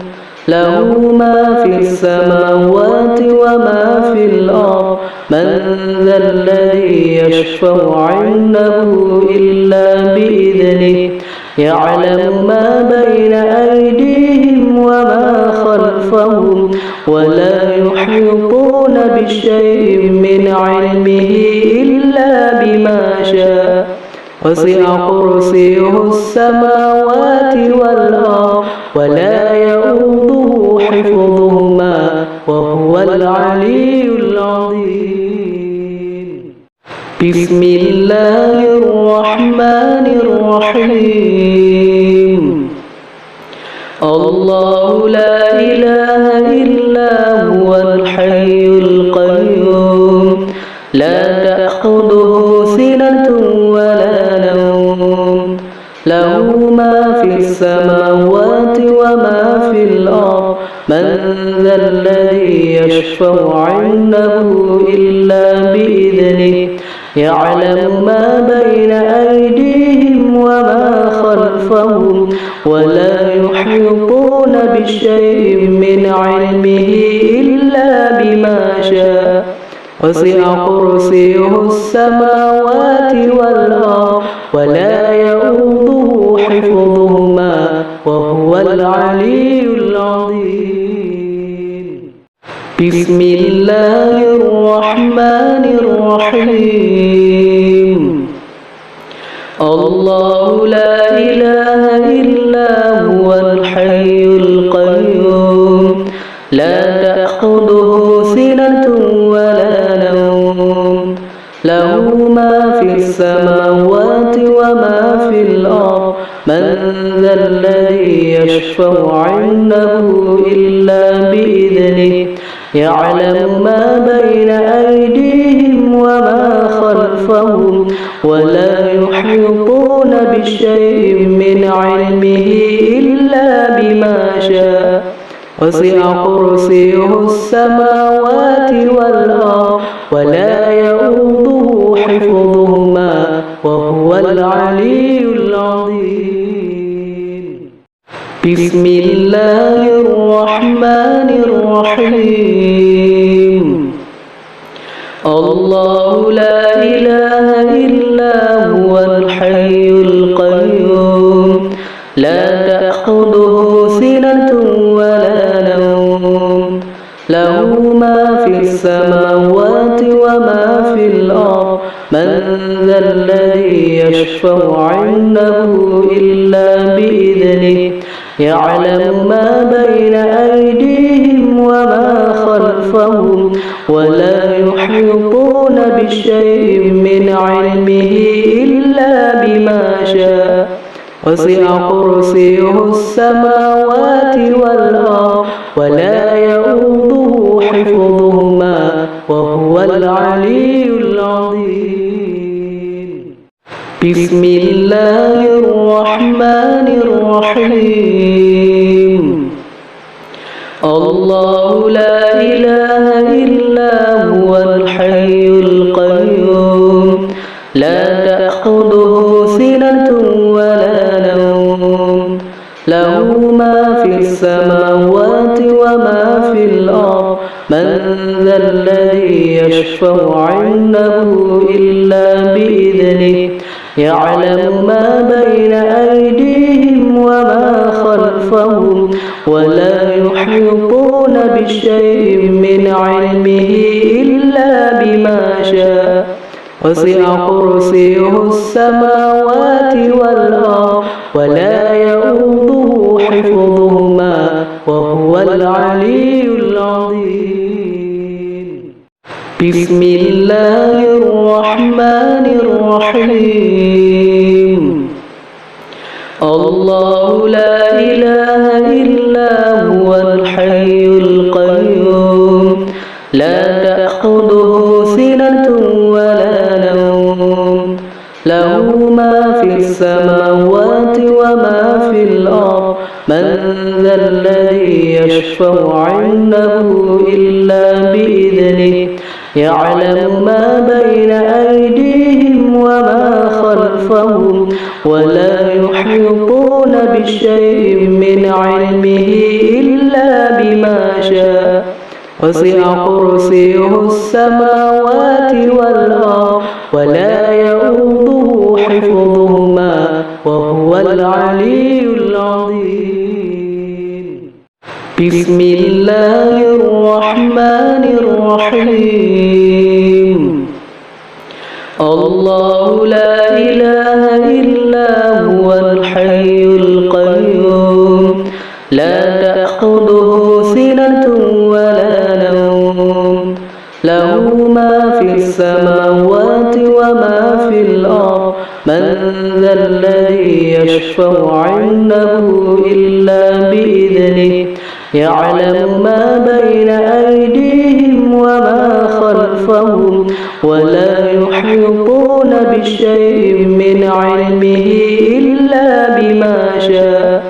له ما في السماوات وما في الأرض من ذا الذي يشفع عنده إلا بإذنه يعلم ما بين أيديهم وما خلفهم ولا يحيطون بشيء من علمه إلا بما شاء وسع كرسيه السماوات والأرض ولا يؤوده حفظهما وهو العلي العظيم. بسم الله الرحمن الرحيم. الله لا إله إلا هو الحي القيوم لا تأخذه سنة ولا نوم له ما في السماوات وما في الأرض من ذا الذي يشفع عنده إلا بإذنه يعلم ما بين أيديهم وما خلفهم ولا يحيطون بشيء من علمه إلا بما شاء وسع كرسيه السماوات والأرض ولا يؤوده حفظهما وهو العلي العظيم. بسم الله الرحمن الرحيم. الله لا إله إلا هو الحي القيوم لا تأخذه سنة ولا نوم له ما في السماوات وما في الأرض من ذا الذي يشفع عنده إلا بإذنه يعلم ما بين أيديهم وما خلفهم ولا يحيطون بشيء من علمه إلا بما شاء وسع كرسيه السماوات والأرض ولا يؤوده حفظهما وهو العلي العظيم. بسم الله الرحمن الرحيم. الله لا إله إلا هو الحي القيوم لا تأخذه سنة ولا نوم له ما في السماوات وما في الأرض من ذا الذي يشفع عنده إلا بإذنه يعلم ما بين أيديهم وما خلفهم ولا يحيطون بشيء من علمه إلا بما شاء وسع كرسيه السماوات والأرض ولا يؤوده حفظهما وهو العلي العظيم. بسم الله الرحمن الرحيم. الله لا إله إلا هو الحي القيوم لا تأخذه سنة ولا نوم له ما في السماوات وما في الأرض من ذا الذي يشفع عنده إلا بإذنه يعلم ما بين أيديهم وما خلفهم ولا يحيطون بشيء من علمه إلا بما شاء وسع كرسيه السماوات والأرض وهو العلي العظيم. بسم الله الرحمن الرحيم. الله لا إله إلا هو الحي القيوم لا تأخذه سنة ولا نوم له ما في السماوات وما في الأرض من ذا الذي يشفع عنده إلا بإذنه يعلم ما بين أيديهم وما خلفهم ولا يحيطون بشيء من علمه إلا بما شاء وسع كرسيه السماوات والأرض ولا يؤوده حفظهما وهو العلي العظيم. بسم الله الرحمن الرحيم. الله لا إله إلا هو الحي القيوم لا تأخذه سنة ولا نوم له ما في السماوات وما في الأرض من ذا الذي يشفع عنده إلا بإذنه يعلم ما بين أيديهم وما خلفهم ولا يحيطون بشيء من علمه إلا بما شاء وسع كرسيه السماوات والأرض ولا يؤوده حفظهما وهو العلي العظيم. بسم الله الرحمن الرحيم. الله لا إله إلا هو الحي القيوم لا تأخذه سنة ولا نوم له ما في السماوات وما في الأرض من ذا الذي يشفع عنده إلا بإذنه يعلم ما بين أيديهم وما خلفهم ولا يحيطون بشيء من علمه إلا بما شاء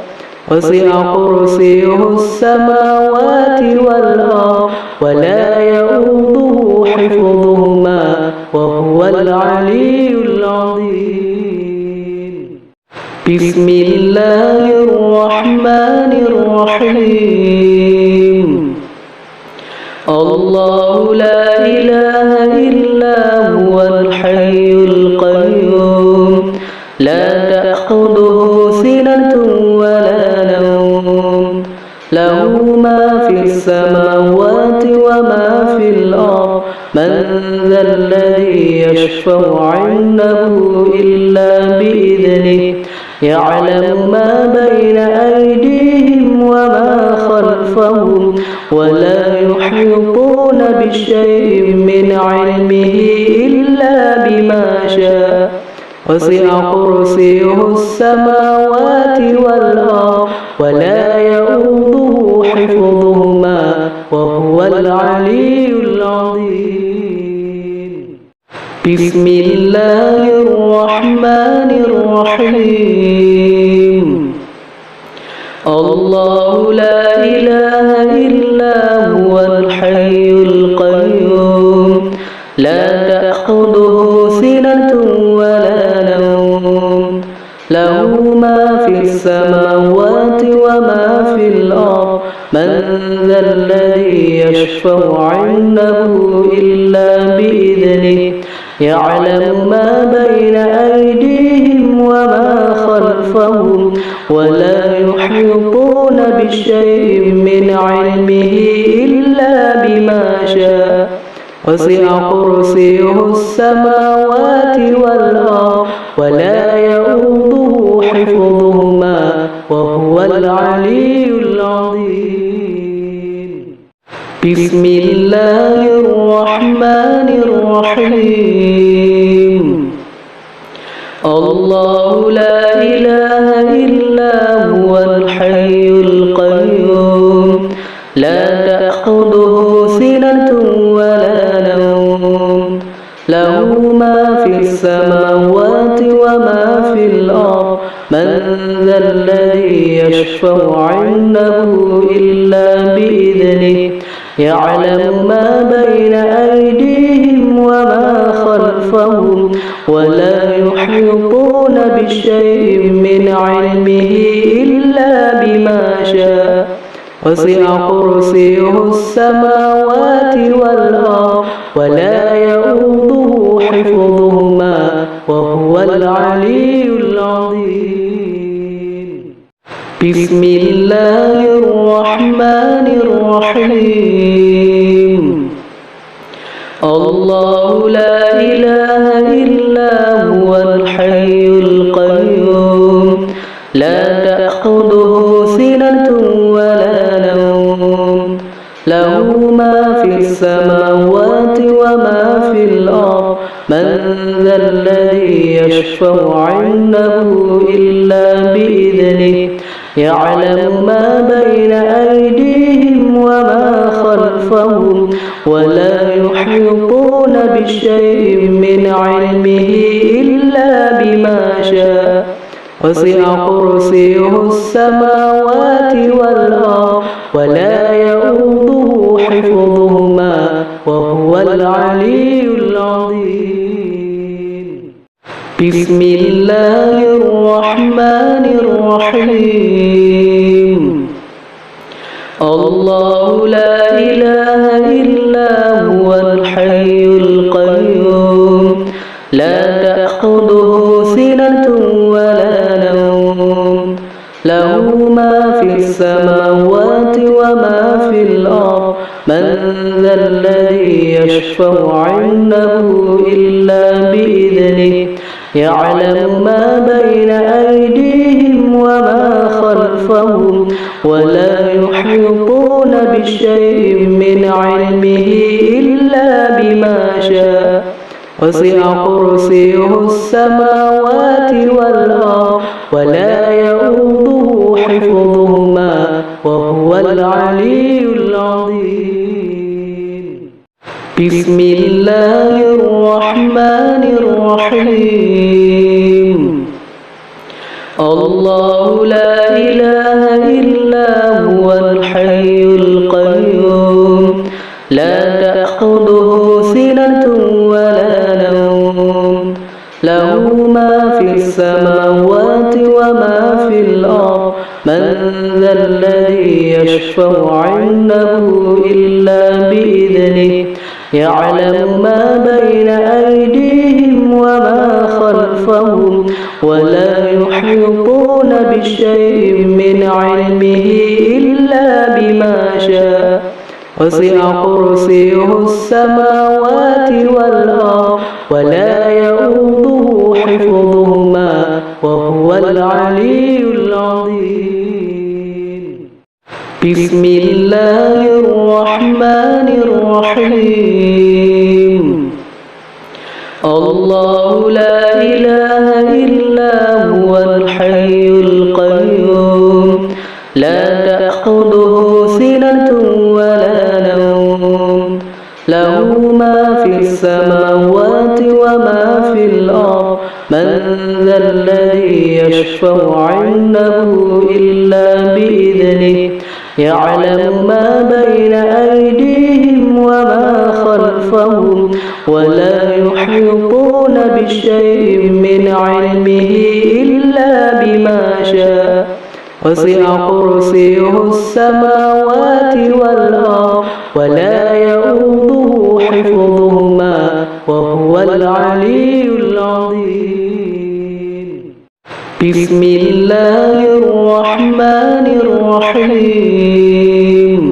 وسع كرسيه السماوات والأرض ولا يؤوده حفظهما وهو العلي العظيم. بسم الله الرحمن الرحيم. الله لا إله إلا هو الحي القيوم لا تأخذه سنة ولا نوم له ما في السماوات وما في الأرض من ذا الذي يشفع عنده إلا بإذنه يعلم ما بين أيديهم وما خلفهم ولا يحيطون بشيء من علمه إلا بما شاء وسع كرسيه السماوات والأرض ولا يؤوده حفظهما وهو العلي العظيم. بسم الله الرحمن الرحيم. الله لا إله إلا هو الحي القيوم لا تأخذه سنة ولا نوم له ما في السماوات وما في الأرض من ذا الذي يشفع عنده إلا بإذنه يعلم ما بين أيديهم وما خلفهم ولا يحيطون بشيء من علمه إلا بما شاء وسع كرسيه السماوات والأرض ولا يؤوده حفظهما وهو العلي العظيم. بسم الله الرحمن الرحيم. الله لا إله إلا هو الحي القيوم لا تأخذه سنة ولا نوم له ما في السماوات وما في الأرض من ذا الذي يشفع عنده إلا بإذنه يعلم ما بين أيديهم وما خلفهم ولا يحيطون بشيء من علمه إلا بما شاء وسع كرسيه السماوات والأرض ولا يؤوده حفظهما وهو العلي العظيم. بسم الله الرحمن الرحيم. الله لا إله إلا هو الحي القيوم لا تأخذه سنة ولا نوم في الأرض من ذا الذي يشفع عنده إلا بإذنه يعلم ما بين أيديهم وما خلفهم ولا يحيطون بشيء من علمه إلا بما شاء وسع كرسيه السماوات والأرض ولا يؤوده حفظهما وهو العلي العظيم. بسم الله الرحمن الرحيم. الله لا إله إلا هو الحي القيوم لا تأخذه سنة ولا نوم له ما في السماوات وما في الأرض من ذا الذي يشفع عنده إلا بإذنه يعلم ما بين أيديهم وما خلفهم ولا يحيطون بشيء من علمه إلا بما شاء وسع كرسيه السماوات والأرض ولا يؤوده حفظهما وهو العلي العظيم. بسم الله الرحمن الرحيم. الله لا إله إلا هو الحي القيوم لا تأخذه سنة ولا نوم له ما في السماوات وما في الأرض من ذا الذي يشفع عنده إلا بإذنه يعلم ما بين أيديهم وما خلفهم ولا يحيطون بشيء من علمه إلا بما شاء وسع كرسيه السماوات والأرض ولا يؤوده حفظهما وهو العلي العظيم. بسم الله الرحمن الرحيم. الله لا إله إلا هو الحي القيوم لا تأخذه سنة ولا نوم له ما في السماوات وما في الأرض من ذا الذي يشفع عنده إلا بإذنه يعلم ما بين أيديهم وما خلفهم ولا يحيطون بشيء من علمه إلا بما شاء وسع كرسيه السماوات والأرض ولا يؤوده حفظهما وهو العلي العظيم. بسم الله الرحمن الرحيم.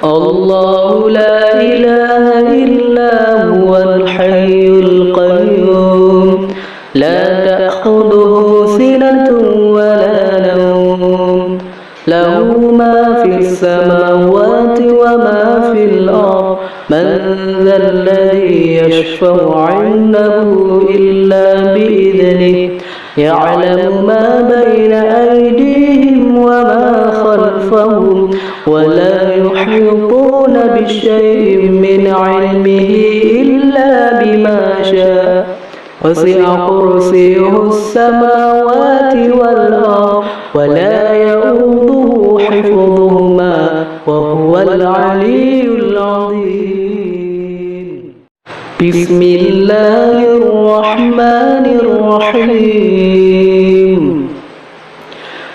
الله لا إله إلا هو الحي القيوم لا تأخذه سنة ولا نوم له ما في السماوات وما في الأرض من ذا الذي يشفع عنده إلا بإذنه يعلم ما بين أيديهم وما خلفهم ولا يحيطون بشيء من علمه إلا بما شاء وسع كرسيه السماوات والأرض ولا يؤوده حفظهما وهو العلي العظيم. بسم الله الرحمن الرحيم.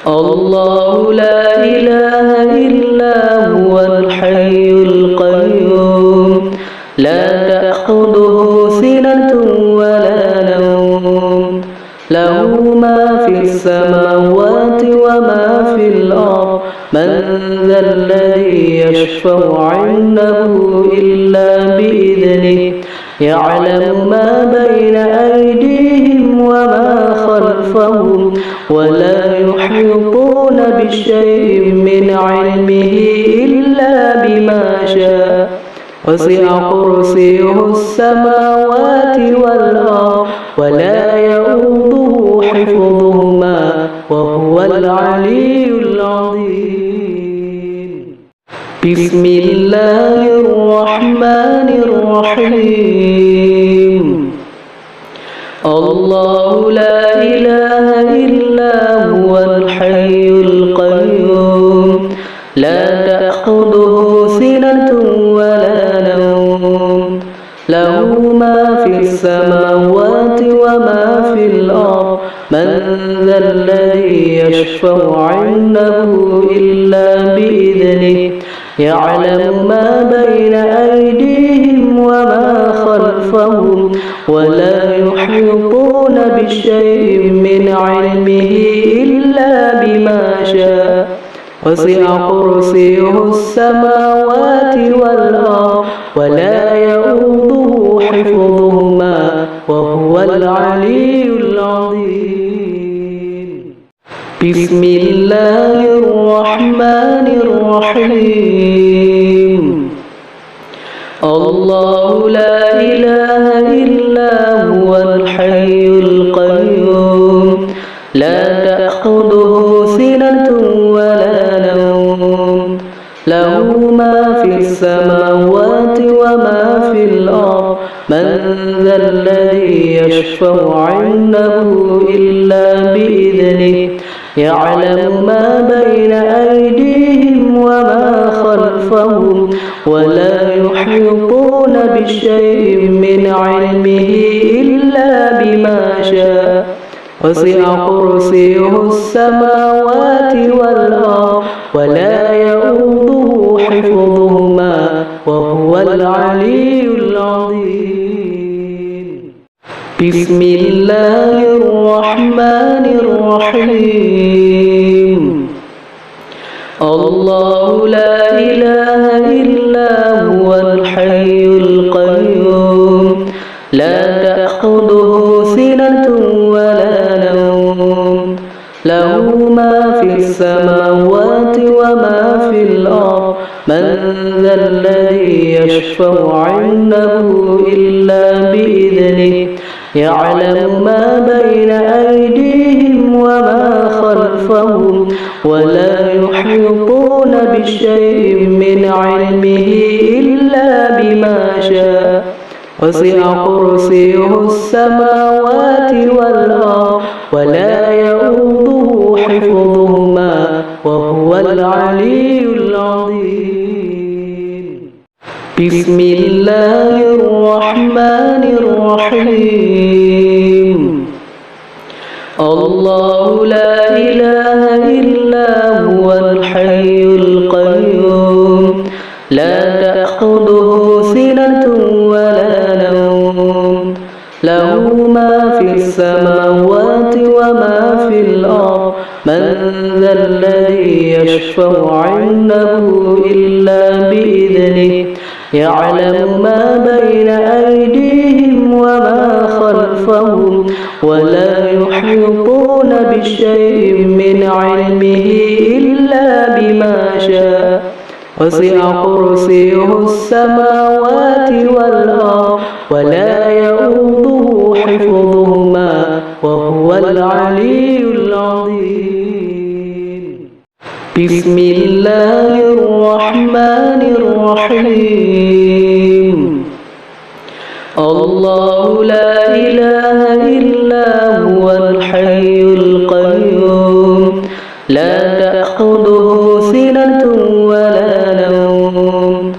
الله لا إله إلا هو الحي القيوم لا تأخذه سنة ولا نوم له ما في السماوات وما في الأرض من ذا الذي يشفع عنده إلا بإذنه يعلم ما بين أيديهم وما خلفهم ولا يحيطون بشيء من علمه إلا بما شاء وسع كرسيه السماوات والأرض ولا يؤوده حفظهما وهو العلي العظيم. بسم الله الرحمن الرحيم. الله لا إله إلا هو الحي القيوم لا تأخذه سنة ولا نوم له ما في السماوات وما في الأرض من ذا الذي يشفع عنده إلا بإذنه يعلم ما بين أيديهم وما خلفهم ولا يحيطون بشيء من علمه إلا بما شاء وسع كرسيه السماوات والأرض ولا يؤوده حفظهما وهو العلي العظيم. بسم الله الرحمن الرحيم. الله لا إله إلا هو الحي القيوم لا تأخذه سنة ولا نوم له ما في السماوات وما في الأرض من ذا الذي يشفع عنده إلا بإذنه يعلم ما بين أيديهم وما خلفهم ولا يحيطون بشيء من علمه إلا بما شاء وسع كرسيه السماوات والأرض ولا يؤوده حفظهما وهو العلي العظيم. بسم الله الرحمن الرحيم. الله لا إله إلا هو الحي القيوم لا تأخذه سنة ولا نوم له ما في السماوات وما في الأرض من ذا الذي يشفع عنده إلا بإذنه يعلم ما بين أيديهم وما خلفهم ولا يحيطون بشيء من علمه إلا بما شاء وسع كرسيه السماوات والأرض ولا يؤوده حفظهما وهو العلي العظيم. بسم الله الرحمن الرحيم. الله لا إله إلا هو الحي القيوم لا تأخذه سنة ولا نوم له ما في السماوات وما في الأرض من ذا الذي يشفع عنده إلا بإذنه يعلم ما بين أيديهم وما خلفهم ولا يحيطون بشيء من علمه إلا بما شاء وسع كرسيه السماوات والأرض ولا يؤوده حفظهما وهو العلي العظيم. بسم الله الرحمن الرحيم. الله لا إله إلا هو الحي القيوم لا تأخذه سنة ولا نوم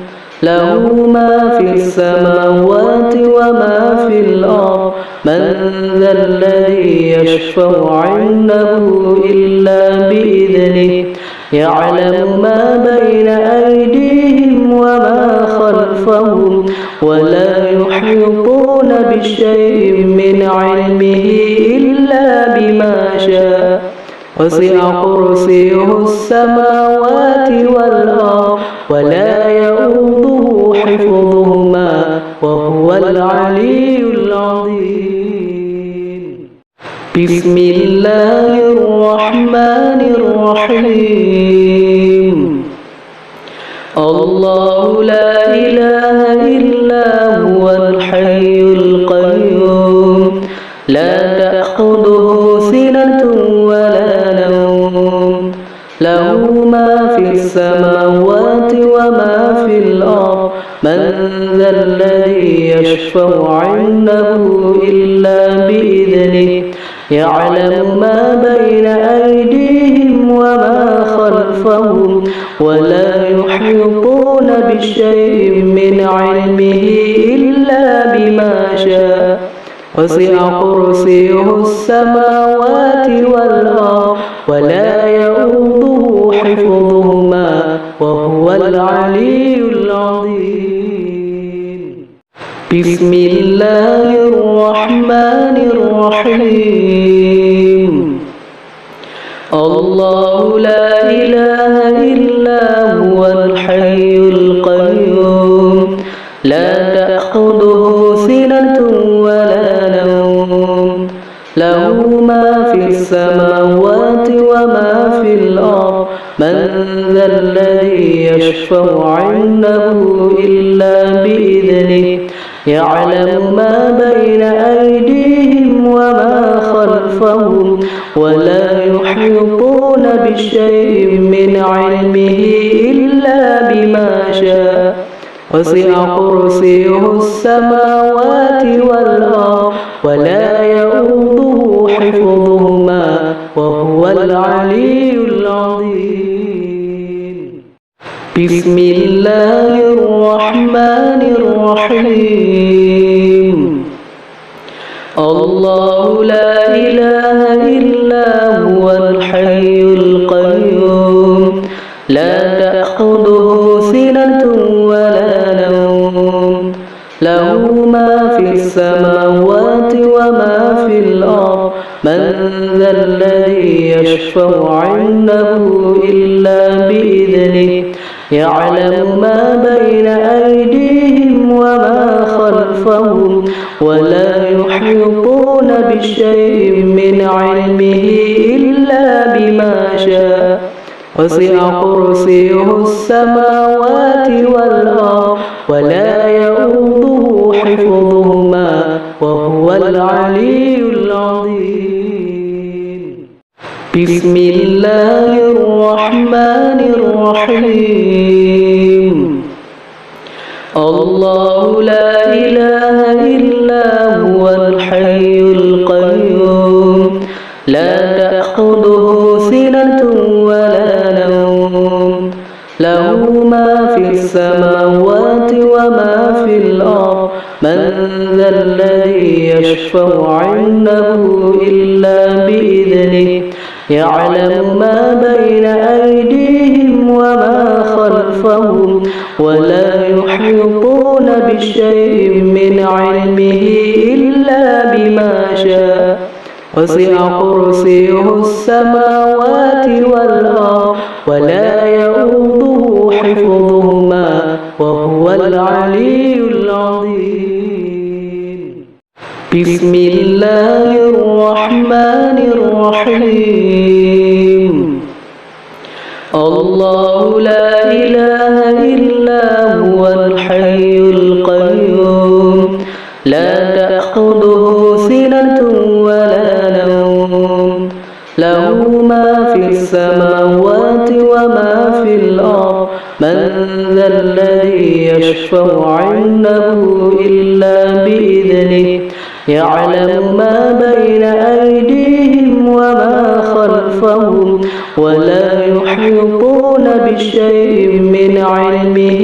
له ما في السماوات وما في الأرض من ذا الذي يشفع عنده إلا بإذنه يعلم ما بين أيديهم وما خلفهم ولا يحيطون بشيء من علمه إلا بما شاء وسع كرسيه السماوات والأرض ولا يؤوده حفظهما وهو العلي العظيم. بسم الله الرحمن الرحيم. الله لا إله من ذا الذي يشفع عنده إلا بإذنه يعلم ما بين أيديهم وما خلفهم ولا يحيطون بشيء من علمه إلا بما شاء وسع كرسيه السماوات والأرض ولا يؤوده حفظهما وهو العلي العظيم. بسم الله الرحمن الرحيم. الله لا إله إلا هو الحي القيوم لا تأخذه سنة ولا نوم له ما في السماوات وما في الأرض من ذا الذي يشفع عنده إلا بإذنه يعلم ما بين أيديهم وما خلفهم ولا يحيطون بشيء من علمه إلا بما شاء وسع كرسيه السماوات والأرض ولا يؤوده حفظهما وهو العلي العظيم. بسم الله الرحمن الرحيم. الله لا إله إلا هو الحي القيوم لا تأخذه سنة ولا نوم له ما في السماوات وما في الأرض من ذا الذي يشفع عنده إلا بإذنه يعلم ما بين أيديهم وما خلفهم ولا يحيطون بشيء من علمه إلا بما شاء وسع كرسيه السماوات والأرض ولا يؤوده حفظهما وهو العلي العظيم. بسم الله الرحمن الرحيم. الله لا إله إلا هو الحي القيوم لا تأخذه سنة ولا نوم له ما في السماوات وما في الأرض من ذا الذي يشفع عنده إلا بإذنه يعلم ما بين أيديهم وما خلفهم ولا يحيطون بشيء من علمه إلا بما شاء وسع كرسيه السماوات والأرض ولا يؤوده حفظهما وهو العلي العظيم. بسم الله الرحمن الرحيم. الله لا إله إلا هو الحي القيوم لا تأخذه سنة ولا نوم له ما في السماوات وما في الأرض من ذا الذي يشفع عنده إلا بإذنه يعلم ما بين أيديهم وما خلفهم ولا يحيطون بشيء من علمه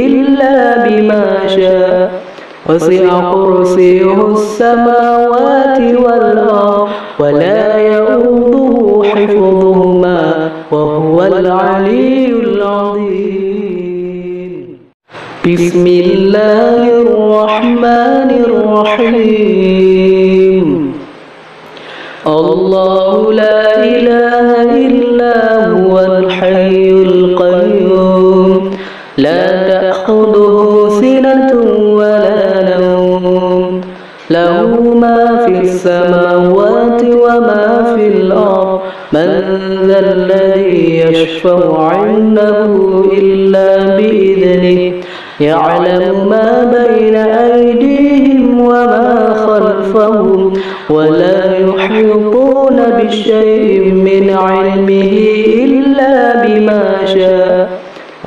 إلا بما شاء وسع كرسيه السماوات والأرض ولا يؤوده حفظهما وهو العلي العظيم. بسم الله الرحمن الرحيم. الله لا إله إلا هو الحي القيوم لا تأخذه سنة ولا نوم له ما في السماوات وما في الأرض من ذا الذي يشفع عنده إلا بإذنه يعلم ما بين أيديهم وما خلفهم ولا يحيطون بشيء من علمه إلا بما شاء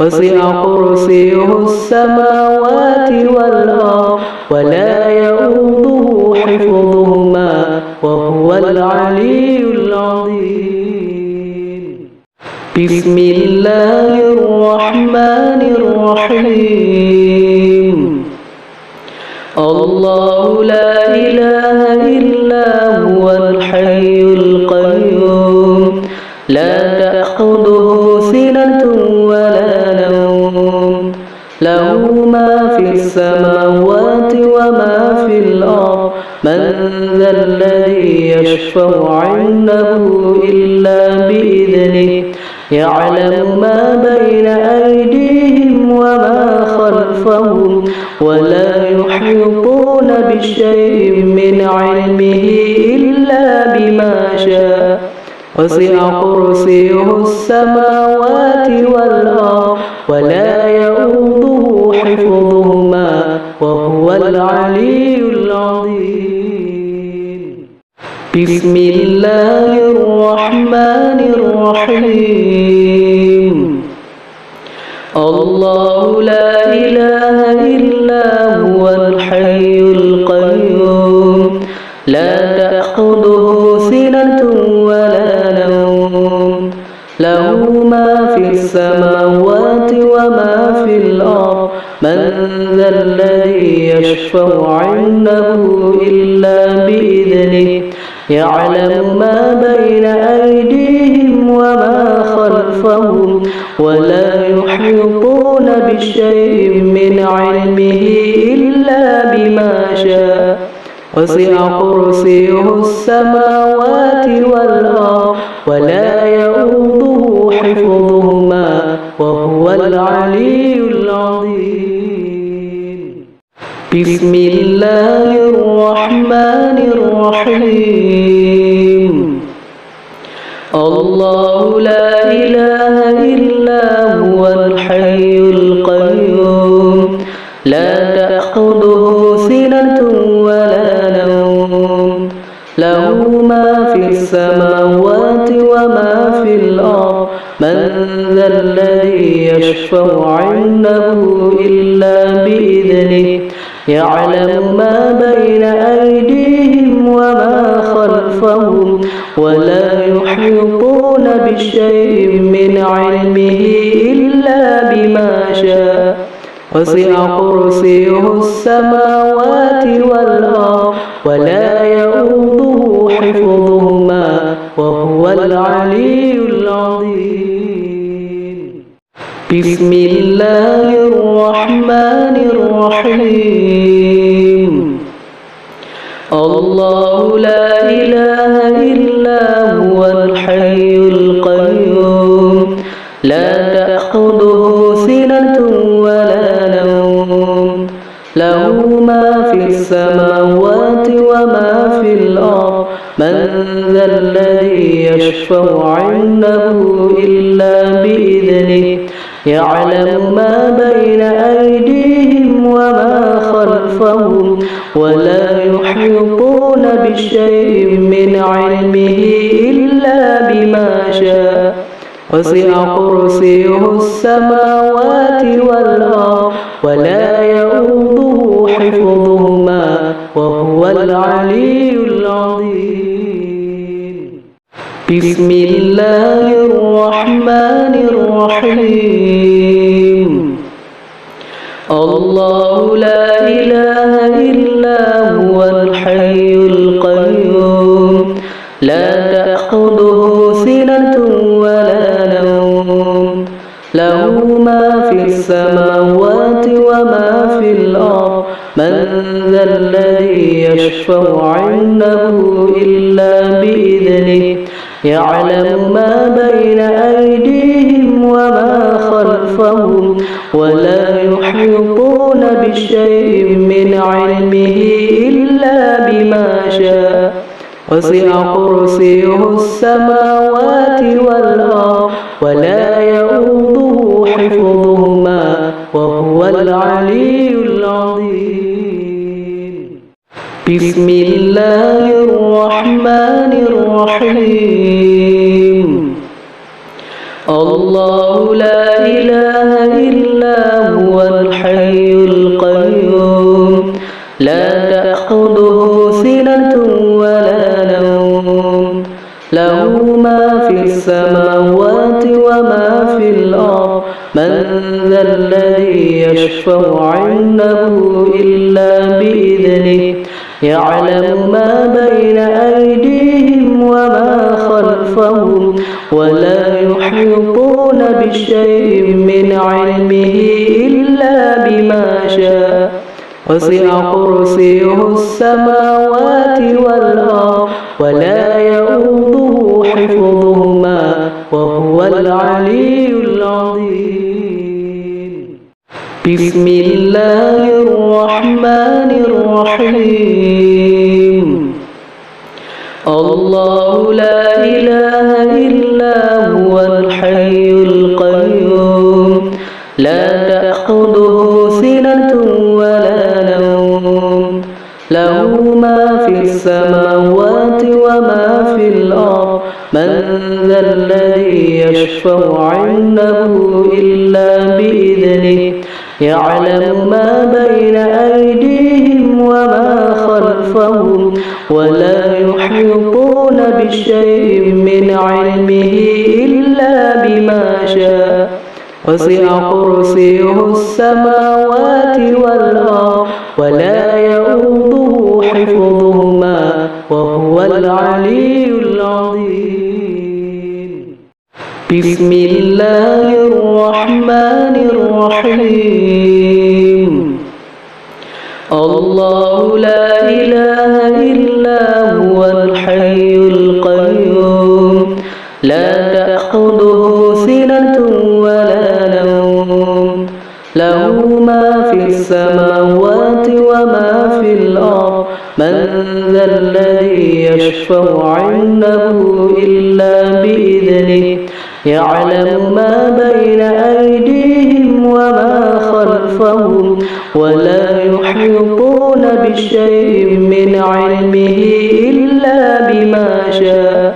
وسع كرسيه السماوات والأرض ولا يؤوده حفظهما وهو العلي العظيم. بسم الله الرحمن الرحيم. الله لا إله إلا هو الحي القيوم لا تأخذه سنة ولا نوم له ما في السماوات وما في الأرض من ذا الذي يشفع عنده إلا بإذنه يعلم ما بين أيديهم وما خلفهم ولا يحيطون بشيء من علمه إلا بما شاء وسع كرسيه السماوات والأرض ولا يؤوده حفظهما وهو العلي العظيم. بسم الله الرحمن الرحيم. الله لا إله إلا هو الحي القيوم لا تأخذه سنة ولا نوم له ما في السماوات وما في الأرض من ذا الذي يشفع عنده إلا بإذنه يعلم ما بين أيديهم وما خلفهم ولا يحيطون بشيء من علمه إلا بما شاء وسع كرسيه السماوات والأرض ولا يؤوده حفظهما وهو العلي العظيم. بسم الله الرحمن الرحيم. الله لا إله إلا هو الحي القيوم لا تأخذه سنة ولا نوم له ما في السماوات وما في الأرض من ذا الذي يشفع عنده إلا بإذنه يعلم ما بين أيديهم وما خلفهم ولا يحيطون بشيء من علمه إلا بما شاء وسع كرسيه السماوات والأرض ولا يؤوده حفظهما وهو العلي العظيم. بسم الله الرحمن الرحيم. الله لا إله إلا هو الحي القيوم لا تأخذه سنة ولا نوم له ما في السماوات وما في الأرض من ذا الذي يشفع عنده إلا بإذنه يعلم ما بين أيديهم وما خلفهم ولا يحيطون بشيء من علمه إلا بما شاء وسع كرسيه السماوات والأرض ولا يؤوده حفظهما وهو العلي العظيم. بسم الله الرحمن الرحيم. الله لا إله إلا هو الحي القيوم لا تأخذه سنة ولا نوم له ما في السماوات وما في الأرض من ذا الذي يشفع عنده إلا بإذنه يعلم ما بين أيديهم وما خلفهم ولا يحيطون بشيء من علمه إلا بما شاء وسع كرسيه السماوات والأرض ولا يؤوده حفظهما وهو العلي العظيم. بسم الله الرحمن الرحيم. الله لا إله إلا بإذنه يعلم ما بين أيديهم وما خلفهم ولا يحيطون بشيء من علمه إلا بما شاء وسع كرسيه السماوات والأرض ولا يؤوده حفظهما وهو العلي العظيم. بسم الله الرحمن الرحيم. الله لا إله إلا هو الحي القيوم لا تأخذه سنة ولا نوم له ما في السماوات وما في الأرض من ذا الذي يشفع عنده إلا بإذنه يعلم ما بين أيديهم وما خلفهم ولا يحيطون بشيء من علمه إلا بما شاء وسع كرسيه السماوات والأرض ولا يؤوده حفظهما وهو العلي العظيم. بسم الله الرحمن الرحيم. الله لا إله إلا هو الحي القيوم لا تأخذه سنة ولا نوم له ما في السماوات وما في الأرض من ذا الذي يشفع عنده إلا بإذنه يعلم ما بين أيديهم وما خلفهم ولا يحيطون بشيء من علمه إلا بما شاء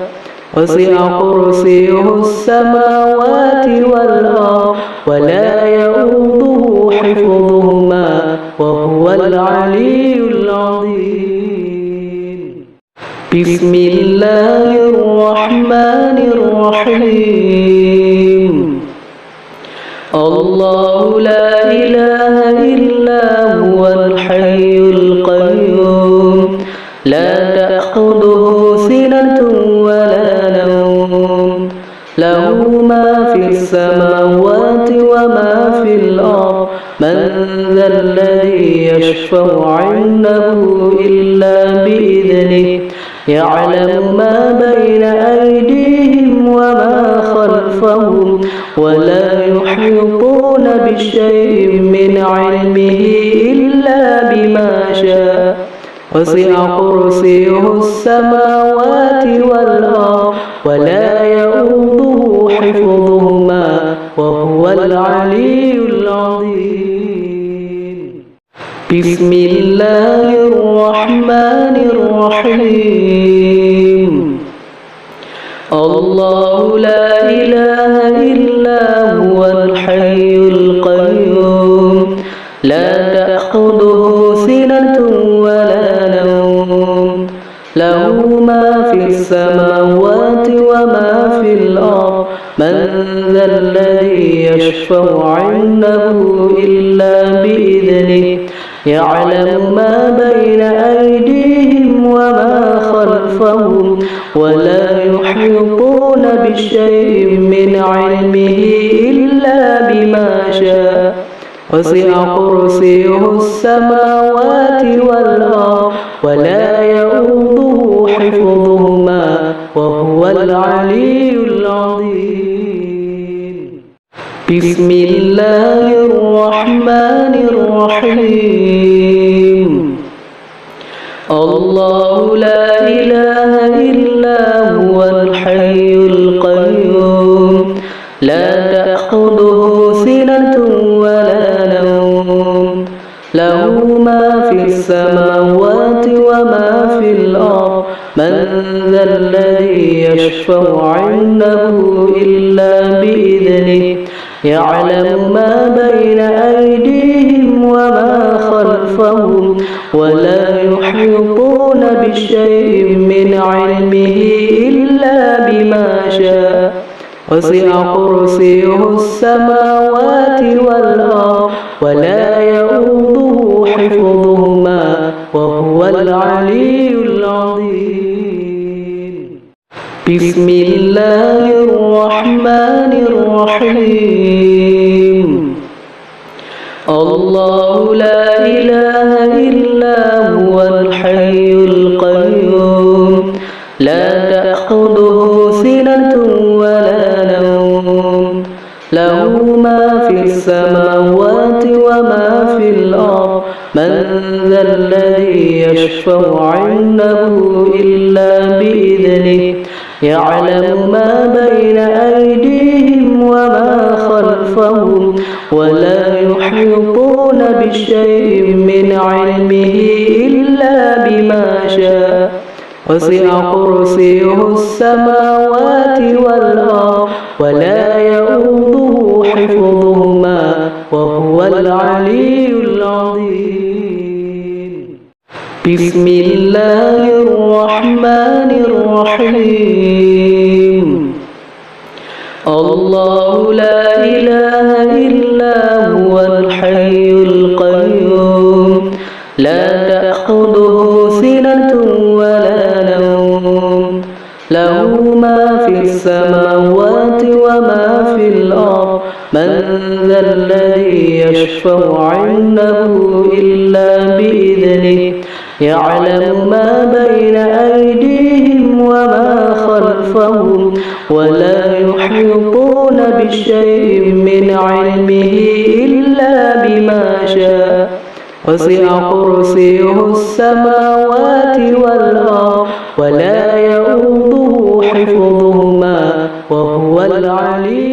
وسع كرسيه السماوات والأرض ولا يؤوده حفظهما وهو العلي العظيم. بسم الله الرحمن الرحيم. الله لا إله إلا هو الحي القيوم لا تأخذه سنة ولا نوم له ما في السماوات وما في الأرض من ذا الذي يشفع عنده إلا بإذنه يعلم ما بين أيديهم وما خلفهم ولا يحيطون بشيء من علمه إلا بما شاء وسع كرسيه السماوات والأرض ولا يؤوده حفظهما وهو العلي العظيم. بسم الله الرحمن الرحيم. الله لا إله إلا هو الحي القيوم لا تأخذه سنة ولا نوم له ما في السماوات وما في الأرض من ذا الذي يشفع عنده إلا بإذنه يعلم ما بين أيديهم وما خلفهم ولا يحيطون بشيء من علمه إلا بما شاء وسع كرسيه السماوات والأرض ولا يؤوده حفظهما وهو العلي العظيم. بسم الله الرحمن الرحيم. الله لا إله إلا هو الحي القيوم لا تأخذه سنة ولا نوم له ما في السماوات وما في الأرض من ذا الذي يشفع عنده إلا بإذنه يعلم ما بين أيديهم وما خلفهم ولا يحيطون بشيء من علمه إلا بما شاء وسع كرسيه السماوات والأرض ولا يؤوده حفظهما وهو العلي العظيم. بسم الله الرحمن الرحيم. الله لا إله إلا هو الحي القيوم لا تأخذه سنة ولا نوم له ما في السماوات وما في الأرض من ذا الذي يشفع عنده إلا بإذنه يعلم ما بين أيديهم وما خلفهم ولا يحيطون بشيء من علمه إلا بما شاء وسع كرسيه السماوات والأرض ولا يؤوده حفظهما وهو العلي العظيم. بسم الله الرحمن الرحيم. الله لا إله إلا هو الحي القيوم لا تأخذه سنة ولا نوم له ما في السماوات وما في الأرض من ذا الذي يشفع عنده إلا بإذنه يعلم ما بين أيديهم وما خلفهم ولا يحيطون بشيء من علمه إلا بما شاء وسع كرسيه السماوات والأرض ولا يؤوده حفظهما وهو العلي